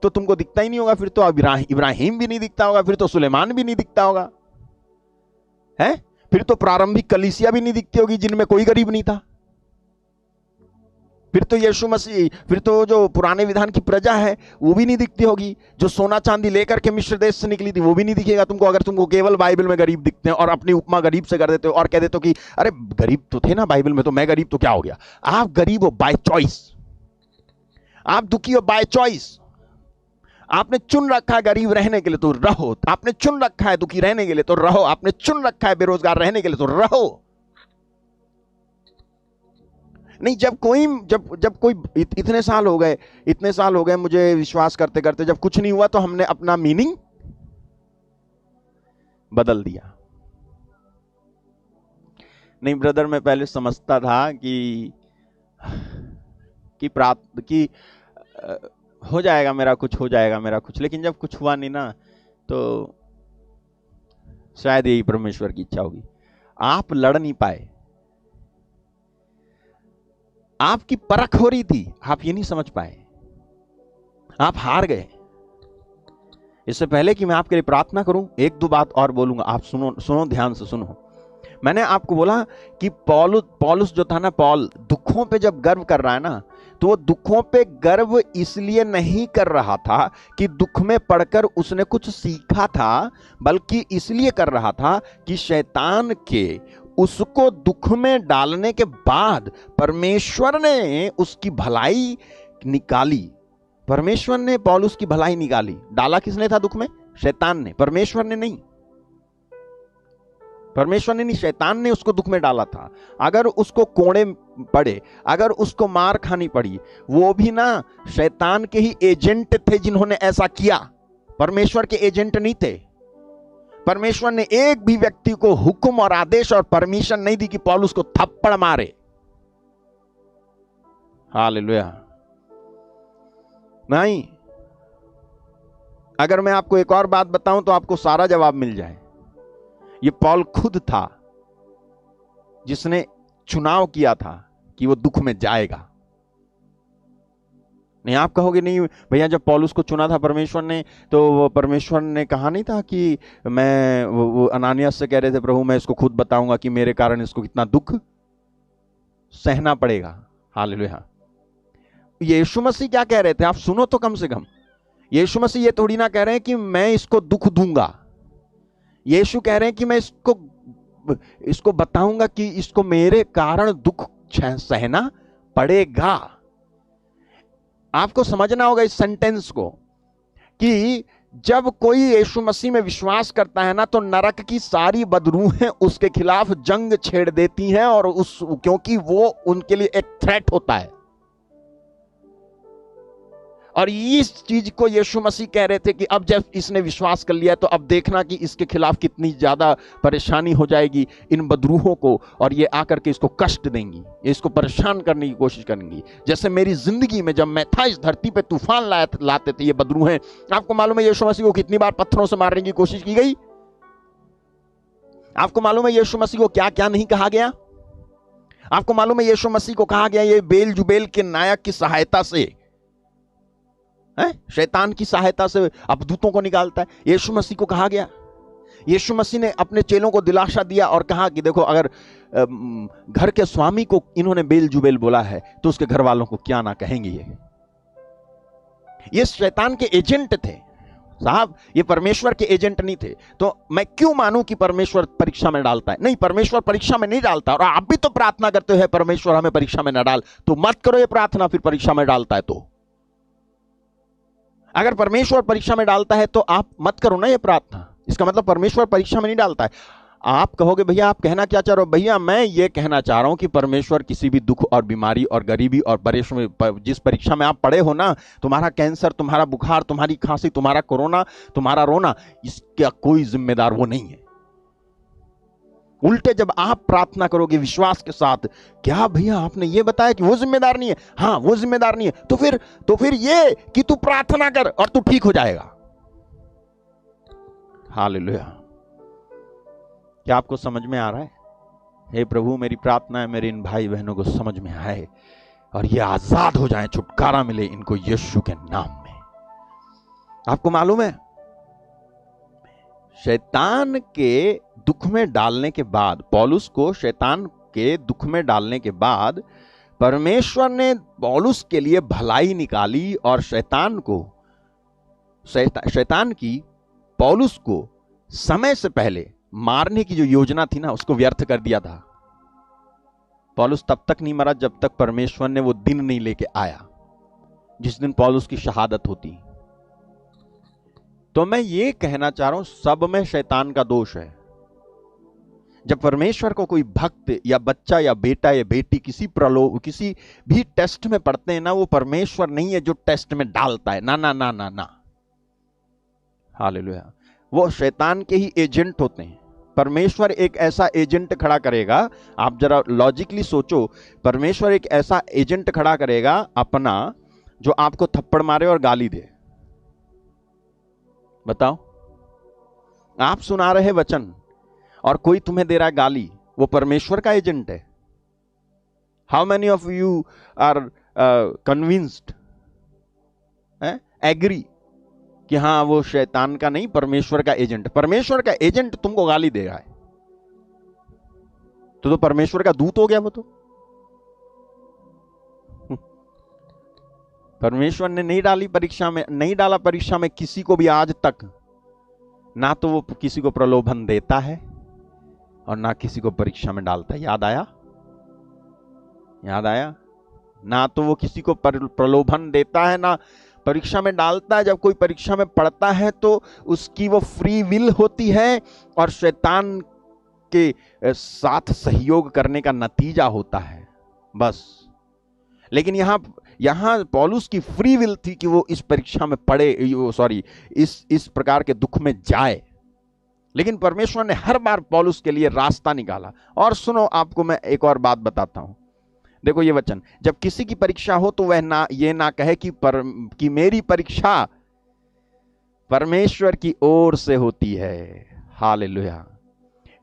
तो तुमको दिखता ही नहीं होगा, फिर तो इब्राहिम भी नहीं दिखता होगा, फिर तो सुलेमान भी नहीं दिखता होगा, है? फिर तो प्रारंभिक कलीसिया भी नहीं दिखती होगी जिनमें कोई गरीब नहीं था। फिर तो यीशु मसीह, फिर तो जो पुराने विधान की प्रजा है वो भी नहीं दिखती होगी, जो सोना चांदी लेकर के मिस्र देश से निकली थी वो भी नहीं दिखेगा तुमको, अगर तुमको केवल बाइबल में गरीब दिखते हैं और अपनी उपमा गरीब से कर देते हो और कह देते हो कि अरे गरीब तो थे ना बाइबल में, तो मैं गरीब तो क्या हो गया? आप गरीब हो बाय चॉइस, आप दुखी हो बाय चॉइस। आपने चुन रखा है गरीब रहने के लिए तो रहो, आपने चुन रखा है दुखी रहने के लिए तो रहो, आपने चुन रखा है बेरोजगार रहने के लिए तो रहो। नहीं, जब कोई इतने साल हो गए मुझे विश्वास करते करते, जब कुछ नहीं हुआ तो हमने अपना मीनिंग बदल दिया। नहीं ब्रदर, मैं पहले समझता था कि हो जाएगा मेरा कुछ, हो जाएगा मेरा कुछ, लेकिन जब कुछ हुआ नहीं ना, तो शायद यही परमेश्वर की इच्छा होगी। आप लड़ नहीं पाए, आपकी परख हो रही थी, आप ये नहीं समझ पाए, आप हार गए। इससे पहले कि मैं आपके लिए प्रार्थना करूं, एक दो बात और बोलूंगा, आप सुनो ध्यान से सुनो। मैंने आपको बोला कि पौलुस जो था ना, पॉल दुखों पे जब गर्व कर रहा है ना, तो वो दुखों पे गर्व इसलिए नहीं कर रहा था कि दुख में पड़कर उसने कुछ सीखा था, बल्कि इसलिए कर रहा था कि शैतान के उसको दुख में डालने के बाद परमेश्वर ने उसकी भलाई निकाली। परमेश्वर ने पौलुस की भलाई निकाली। डाला किसने था दुख में? शैतान ने, परमेश्वर ने नहीं। परमेश्वर ने नहीं, शैतान ने उसको दुख में डाला था। अगर उसको कोड़े पड़े, अगर उसको मार खानी पड़ी, वो भी ना शैतान के ही एजेंट थे जिन्होंने ऐसा किया, परमेश्वर के एजेंट नहीं थे। परमेश्वर ने एक भी व्यक्ति को हुक्म और आदेश और परमिशन नहीं दी कि पौलुस को थप्पड़ मारे। हालेलुया। नहीं। अगर मैं आपको एक और बात बताऊं तो आपको सारा जवाब मिल जाए। ये पौल खुद था जिसने चुनाव किया था कि वो दुख में जाएगा। नहीं, आप कहोगे नहीं भैया, जब पौलुस को चुना था परमेश्वर ने, तो परमेश्वर ने कहा नहीं था कि मैं वो अनानियास से कह रहे थे, प्रभु मैं इसको खुद बताऊंगा कि मेरे कारण इसको कितना दुख सहना पड़ेगा। हालेलुया। यीशु मसीह क्या कह रहे थे? आप सुनो तो कम से कम। यीशु मसीह ये थोड़ी ना कह रहे हैं कि मैं इसको दुख दूंगा। यीशु कह रहे हैं कि मैं इसको बताऊंगा कि इसको मेरे कारण दुख सहना पड़ेगा। आपको समझना होगा इस सेंटेंस को कि जब कोई यीशु मसीह में विश्वास करता है ना, तो नरक की सारी बदरूहें उसके खिलाफ जंग छेड़ देती हैं, और क्योंकि वो उनके लिए एक थ्रेट होता है। और इस चीज को यीशु मसीह कह रहे थे कि अब जब इसने विश्वास कर लिया तो अब देखना कि इसके खिलाफ कितनी ज्यादा परेशानी हो जाएगी इन बदरूहों को, और ये आकर के इसको कष्ट देंगी, ये इसको परेशान करने की कोशिश करेंगी। जैसे मेरी जिंदगी में जब मैं था इस धरती पे तूफान लाते थे ये बदरूहें। आपको मालूम है यीशु मसीह को कितनी बार पत्थरों से मारने की कोशिश की गई? आपको मालूम है यीशु मसीह को क्या क्या नहीं कहा गया? आपको मालूम है यीशु मसीह को कहा गया ये बेलजुबेल के नायक की सहायता से, शैतान की सहायता से अबदूतों को निकालता है। यीशु मसीह को कहा गया, यीशु मसीह ने अपने चेलों को दिलासा दिया और कहा कि देखो, अगर घर के स्वामी को इन्होंने बेलजुबेल बोला है तो उसके घर वालों को क्या ना कहेंगे। ये शैतान के एजेंट थे साहब, ये परमेश्वर के एजेंट नहीं थे। तो मैं क्यों मानूं कि परमेश्वर परीक्षा में डालता है? नहीं, परमेश्वर परीक्षा में नहीं डालता। और आप भी तो प्रार्थना करते हो परमेश्वर हमें परीक्षा में न डाल, तो मत करो ये प्रार्थना फिर परीक्षा में डालता है तो। अगर परमेश्वर परीक्षा में डालता है तो आप मत करो ना ये प्रार्थना। इसका मतलब परमेश्वर परीक्षा में नहीं डालता है। आप कहोगे भैया आप कहना क्या चाह रहे हो? भैया मैं ये कहना चाह रहा हूं कि परमेश्वर किसी भी दुख और बीमारी और गरीबी और परेशानी, जिस परीक्षा में आप पड़े हो ना, तुम्हारा कैंसर, तुम्हारा बुखार, तुम्हारी खांसी, तुम्हारा कोरोना, तुम्हारा रोना, इसका कोई जिम्मेदार वो नहीं है। उल्टे जब आप प्रार्थना करोगे विश्वास के साथ, क्या भैया आपने ये बताया कि वो जिम्मेदार नहीं है? हाँ, वो जिम्मेदार नहीं है। तो फिर ये कि तू प्रार्थना कर और तू ठीक हो जाएगा। हालेलुया। क्या आपको समझ में आ रहा है? हे प्रभु, मेरी प्रार्थना है मेरे इन भाई बहनों को समझ में आए और ये आजाद हो जाएं, छुटकारा मिले इनको यीशु के नाम में। आपको मालूम है शैतान के दुख में डालने के बाद, पौलुस को शैतान के दुख में डालने के बाद परमेश्वर ने पौलुस के लिए भलाई निकाली और शैतान की पौलुस को समय से पहले मारने की जो योजना थी ना, उसको व्यर्थ कर दिया था। पौलुस तब तक नहीं मरा जब तक परमेश्वर ने वो दिन नहीं लेके आया जिस दिन पौलुस की शहादत होती। तो मैं ये कहना चाह रहा हूं, सब में शैतान का दोष है। जब परमेश्वर को कोई भक्त या बच्चा या बेटा या बेटी किसी भी टेस्ट में पढ़ते हैं ना, वो परमेश्वर नहीं है जो टेस्ट में डालता है। ना ना ना ना ना। हालेलुया। वो शैतान के ही एजेंट होते हैं। परमेश्वर एक ऐसा एजेंट खड़ा करेगा, आप जरा लॉजिकली सोचो, परमेश्वर एक ऐसा एजेंट खड़ा करेगा अपना, जो आपको थप्पड़ मारे और गाली दे। बताओ, आप सुना रहे वचन और कोई तुम्हें दे रहा है गाली, वो परमेश्वर का एजेंट है? How many of you are convinced, agree कि हाँ वो शैतान का नहीं, परमेश्वर का एजेंट? परमेश्वर का एजेंट तुमको गाली दे रहा है तो परमेश्वर का दूत हो गया वो तो। परमेश्वर ने नहीं डाली परीक्षा में, नहीं डाला परीक्षा में किसी को भी आज तक। ना तो वो किसी को प्रलोभन देता है और ना किसी को परीक्षा में डालता है। याद आया? याद आया? ना तो वो किसी को प्रलोभन देता है, ना परीक्षा में डालता है। जब कोई परीक्षा में पढ़ता है तो उसकी वो फ्री विल होती है और शैतान के साथ सहयोग करने का नतीजा होता है, बस। लेकिन यहां पौलुस की फ्री विल थी कि वो इस परीक्षा में पढ़े, इस प्रकार के दुख में जाए। लेकिन परमेश्वर ने हर बार पौलुस के लिए रास्ता निकाला। और सुनो, आपको मैं एक और बात बताता हूं। देखो ये वचन, जब किसी की परीक्षा हो तो वह ये ना कहे कि मेरी परीक्षा परमेश्वर की ओर से होती है। हालेलुया।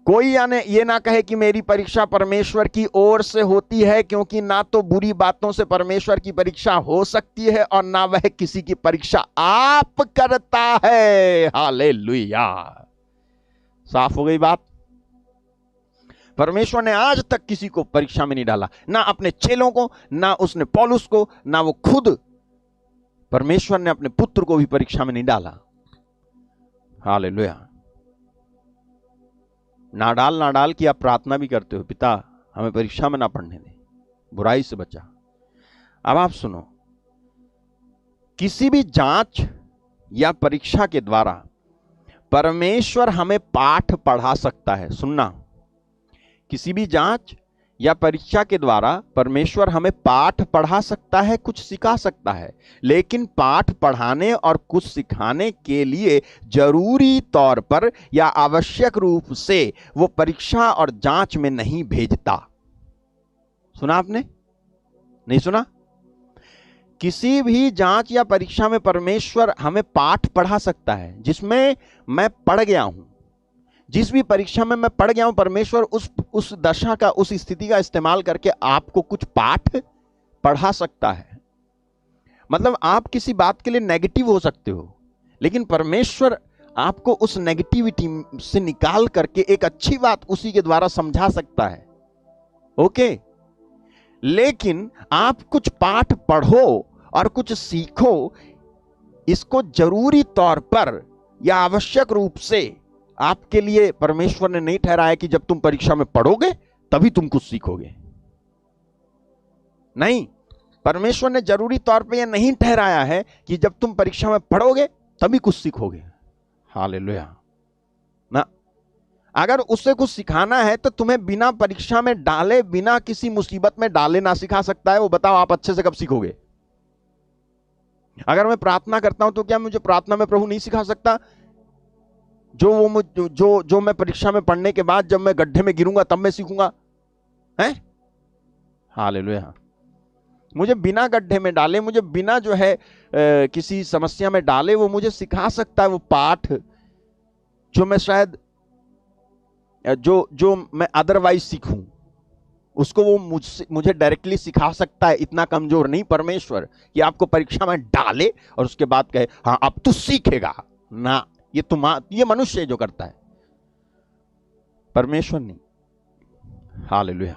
कोई ये ना कहे कि मेरी परीक्षा परमेश्वर की ओर से होती है, क्योंकि ना तो बुरी बातों से परमेश्वर की परीक्षा हो सकती है और ना वह किसी की परीक्षा आप करता है। हालेलुया। साफ हो गई बात? परमेश्वर ने आज तक किसी को परीक्षा में नहीं डाला, ना अपने चेलों को, ना उसने पौलुस को, ना वो खुद। परमेश्वर ने अपने पुत्र को भी परीक्षा में नहीं डाला। हालेलुया। ना डाल की आप प्रार्थना भी करते हो, पिता हमें परीक्षा में ना पढ़ने दे, बुराई से बचा। अब आप सुनो, किसी भी जांच या परीक्षा के द्वारा परमेश्वर हमें पाठ पढ़ा सकता है। सुनना, किसी भी जांच या परीक्षा के द्वारा परमेश्वर हमें पाठ पढ़ा सकता है, कुछ सिखा सकता है। लेकिन पाठ पढ़ाने और कुछ सिखाने के लिए जरूरी तौर पर या आवश्यक रूप से वो परीक्षा और जांच में नहीं भेजता। सुना आपने? नहीं सुना? किसी भी जांच या परीक्षा में परमेश्वर हमें पाठ पढ़ा सकता है, जिसमें मैं पढ़ गया हूं, जिस भी परीक्षा में मैं पढ़ गया हूं, परमेश्वर उस दशा का, उस स्थिति का इस्तेमाल करके आपको कुछ पाठ पढ़ा सकता है। मतलब आप किसी बात के लिए नेगेटिव हो सकते हो, लेकिन परमेश्वर आपको उस नेगेटिविटी से निकाल करके एक अच्छी बात उसी के द्वारा समझा सकता है। ओके? लेकिन आप कुछ पाठ पढ़ो और कुछ सीखो, इसको जरूरी तौर पर या आवश्यक रूप से आपके लिए परमेश्वर ने नहीं ठहराया कि जब तुम परीक्षा में पढ़ोगे तभी तुम कुछ सीखोगे। नहीं, परमेश्वर ने जरूरी तौर पे यह नहीं ठहराया है कि जब तुम परीक्षा में पढ़ोगे तभी कुछ सीखोगे। हालेलुया। ना, अगर उससे कुछ सिखाना है तो तुम्हें बिना परीक्षा में डाले, बिना किसी मुसीबत में डाले ना सिखा सकता है। वो बताओ, आप अच्छे से कब सीखोगे? अगर मैं प्रार्थना करता हूं तो क्या मुझे प्रार्थना में प्रभु नहीं सिखा सकता? जो मैं परीक्षा में पढ़ने के बाद जब मैं गड्ढे में गिरूंगा तब मैं सीखूंगा, हैं? हालेलुया। मुझे बिना गड्ढे में डाले, मुझे बिना किसी समस्या में डाले वो मुझे सिखा सकता है। वो पाठ जो मैं शायद जो मैं अदरवाइज सीखूं, उसको वो मुझे डायरेक्टली सिखा सकता है। इतना कमजोर नहीं परमेश्वर कि आपको परीक्षा में डाले और उसके बाद कहे हाँ अब तू सीखेगा। ना, ये मनुष्य जो करता है, परमेश्वर नहीं। हालेलुया।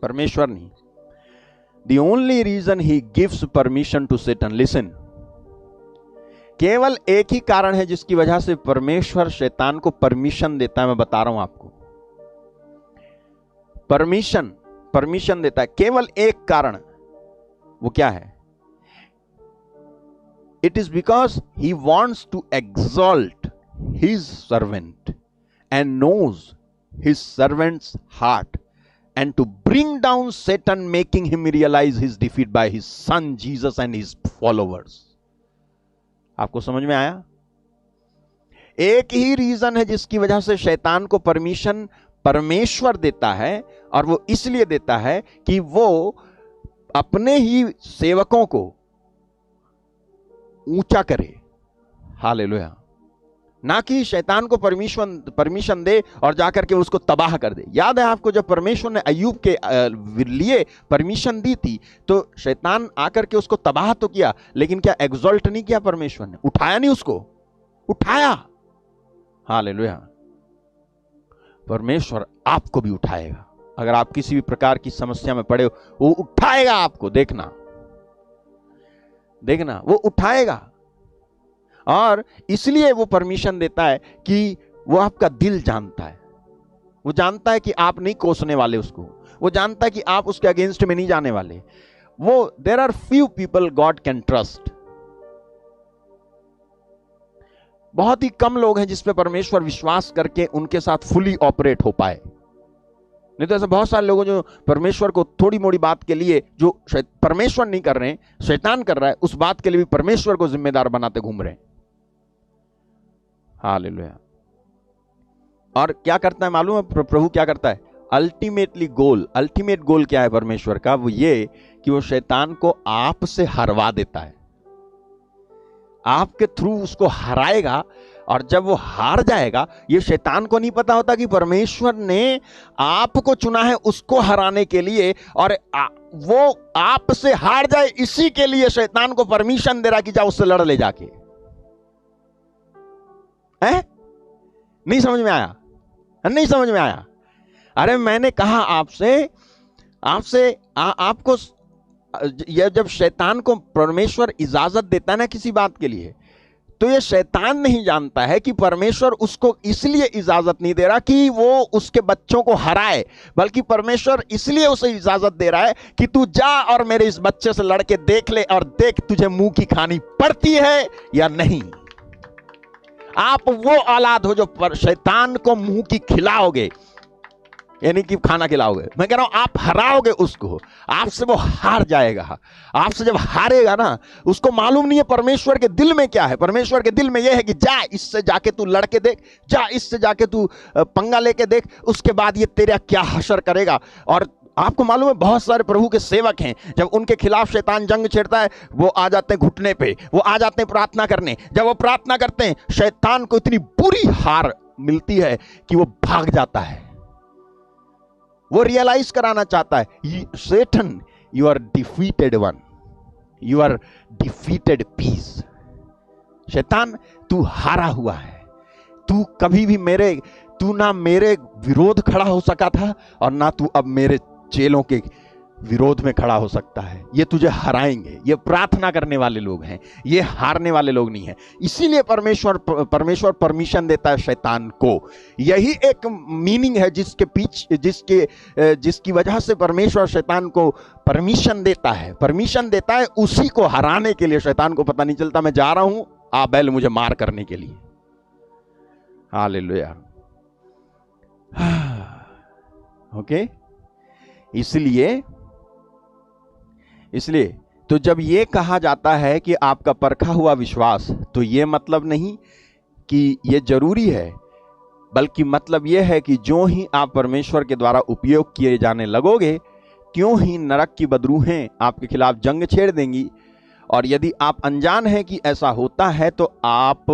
परमेश्वर नहीं। The only reason he gives permission to Satan, listen, केवल एक ही कारण है जिसकी वजह से परमेश्वर शैतान को परमिशन देता है। मैं बता रहा हूं आपको, परमिशन देता है, केवल एक कारण। वो क्या है? It is because he wants to exalt his servant and knows his servant's heart, and to bring down Satan, making him realize his defeat by his son Jesus and his followers. आपको समझ में आया? एक ही reason है जिसकी वजह से शैतान को परमिशन परमेश्वर देता है, और वो इसलिए देता है कि वो अपने ही सेवकों को ऊंचा करे। हालेलुया। ना कि शैतान को परमिशन दे और जाकर के उसको तबाह कर दे। याद है आपको, जब परमेश्वर ने अय्यूब के लिए परमिशन दी थी तो शैतान आकर के उसको तबाह तो किया, लेकिन क्या एग्जॉल्ट नहीं किया? परमेश्वर ने उठाया नहीं, उसको उठाया। हालेलुया। परमेश्वर आपको भी उठाएगा। अगर आप किसी भी प्रकार की समस्या में पड़े हो, वो उठाएगा आपको। देखना, देखना वो उठाएगा। और इसलिए वो परमिशन देता है कि वो आपका दिल जानता है, वो जानता है कि आप नहीं कोसने वाले उसको, वो जानता है कि आप उसके अगेंस्ट में नहीं जाने वाले। वो there are few people God can trust. बहुत ही कम लोग हैं जिस पे परमेश्वर विश्वास करके उनके साथ फुली ऑपरेट हो पाए। नहीं तो ऐसे बहुत सारे लोग जो परमेश्वर को थोड़ी मोड़ी बात के लिए, जो परमेश्वर नहीं कर रहे हैं, शैतान कर रहा है, उस बात के लिए भी परमेश्वर को जिम्मेदार बनाते घूम रहे हैं। हालेलुया। और क्या करता है मालूम है प्रभु क्या करता है? अल्टीमेट गोल क्या है परमेश्वर का? वो ये कि वो शैतान को आप से हरवा देता है, आपके थ्रू उसको हराएगा। और जब वो हार जाएगा, ये शैतान को नहीं पता होता कि परमेश्वर ने आपको चुना है उसको हराने के लिए, और वो आपसे हार जाए इसी के लिए शैतान को परमिशन दे रहा कि जाओ उससे लड़ ले जाके। है? नहीं समझ में आया? नहीं समझ में आया? अरे मैंने कहा आपको यह जब शैतान को परमेश्वर इजाजत देता है ना किसी बात के लिए, तो ये शैतान नहीं जानता है कि परमेश्वर उसको इसलिए इजाजत नहीं दे रहा कि वो उसके बच्चों को हराए, बल्कि परमेश्वर इसलिए उसे इजाजत दे रहा है कि तू जा और मेरे इस बच्चे से लड़के देख ले, और देख तुझे मुंह की खानी पड़ती है या नहीं। आप वो औलाद हो जो शैतान को मुंह की खिलाओगे, यानी कि खाना खिलाओगे। मैं कह रहा हूं आप हराओगे उसको, आपसे वो हार जाएगा। आपसे जब हारेगा ना, उसको मालूम नहीं है परमेश्वर के दिल में क्या है। परमेश्वर के दिल में यह है कि जा इससे जाके तू लड़के देख, जा इससे जाके तू पंगा लेके देख, उसके बाद ये तेरा क्या हशर करेगा। और आपको मालूम है बहुत सारे प्रभु के सेवक हैं, जब उनके खिलाफ शैतान जंग छेड़ता है, वो आ जाते हैं घुटने पे, वो आ जाते हैं प्रार्थना करने। जब वो प्रार्थना करते हैं, शैतान को इतनी बुरी हार मिलती है कि वो भाग जाता है। वो रियलाइज कराना चाहता है, Satan you are defeated one, you are defeated piece. शैतान तू हारा हुआ है, तू कभी भी तू ना मेरे विरोध खड़ा हो सका था, और ना तू अब मेरे चेलों के विरोध में खड़ा हो सकता है। ये तुझे हराएंगे। ये प्रार्थना करने वाले लोग हैं, ये हारने वाले लोग नहीं हैं। इसीलिए परमेश्वर परमिशन देता है शैतान को। यही एक मीनिंग है जिसकी वजह से परमेश्वर शैतान को परमिशन देता है उसी को हराने के लिए। शैतान को पता नहीं चलता मैं जा रहा हूं आबेल मुझे मार करने के लिए। हालेलुया। ओके, इसलिए तो जब ये कहा जाता है कि आपका परखा हुआ विश्वास, तो ये मतलब नहीं कि ये जरूरी है, बल्कि मतलब ये है कि जो ही आप परमेश्वर के द्वारा उपयोग किए जाने लगोगे, त्यों ही नरक की बदरूहें आपके खिलाफ जंग छेड़ देंगी। और यदि आप अनजान हैं कि ऐसा होता है, तो आप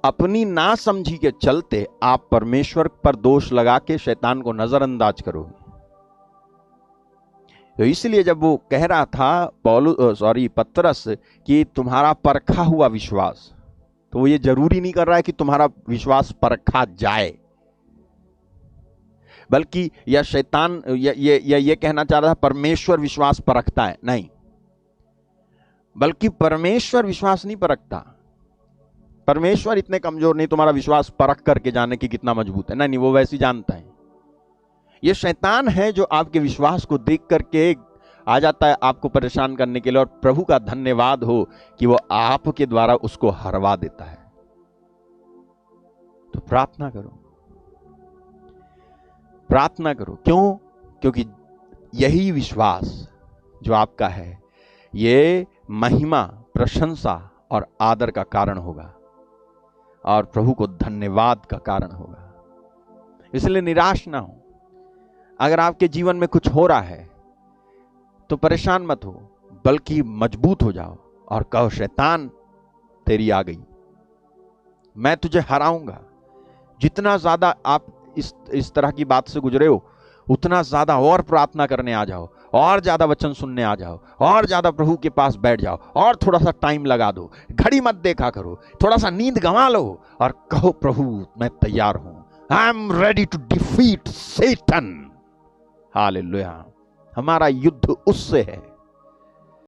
अपनी नासमझी के चलते आप परमेश्वर पर दोष लगा के शैतान को नजरअंदाज करोगे। तो इसलिए जब वो कह रहा था पतरस कि तुम्हारा परखा हुआ विश्वास, तो वो ये जरूरी नहीं कर रहा है कि तुम्हारा विश्वास परखा जाए, बल्कि या शैतान ये कहना चाह रहा था परमेश्वर विश्वास परखता है, नहीं, बल्कि परमेश्वर विश्वास नहीं परखता। परमेश्वर इतने कमजोर नहीं तुम्हारा विश्वास परख करके जाने की कितना मजबूत है, नहीं, वो वैसे जानता है। ये शैतान है जो आपके विश्वास को देख करके आ जाता है आपको परेशान करने के लिए। और प्रभु का धन्यवाद हो कि वो आपके द्वारा उसको हरवा देता है। तो प्रार्थना करो। क्यों? क्योंकि यही विश्वास जो आपका है, ये महिमा, प्रशंसा और आदर का कारण होगा, और प्रभु को धन्यवाद का कारण होगा। इसलिए निराश ना हो। अगर आपके जीवन में कुछ हो रहा है तो परेशान मत हो, बल्कि मजबूत हो जाओ और कहो, शैतान तेरी आ गई, मैं तुझे हराऊंगा। जितना ज्यादा आप इस तरह की बात से गुजरे हो, उतना ज्यादा और प्रार्थना करने आ जाओ, और ज्यादा वचन सुनने आ जाओ, और ज्यादा प्रभु के पास बैठ जाओ, और थोड़ा सा टाइम लगा दो, घड़ी मत देखा करो, थोड़ा सा नींद गंवा लो और कहो, प्रभु मैं तैयार हूं, I am ready to defeat Satan. Hallelujah. हमारा युद्ध उससे है,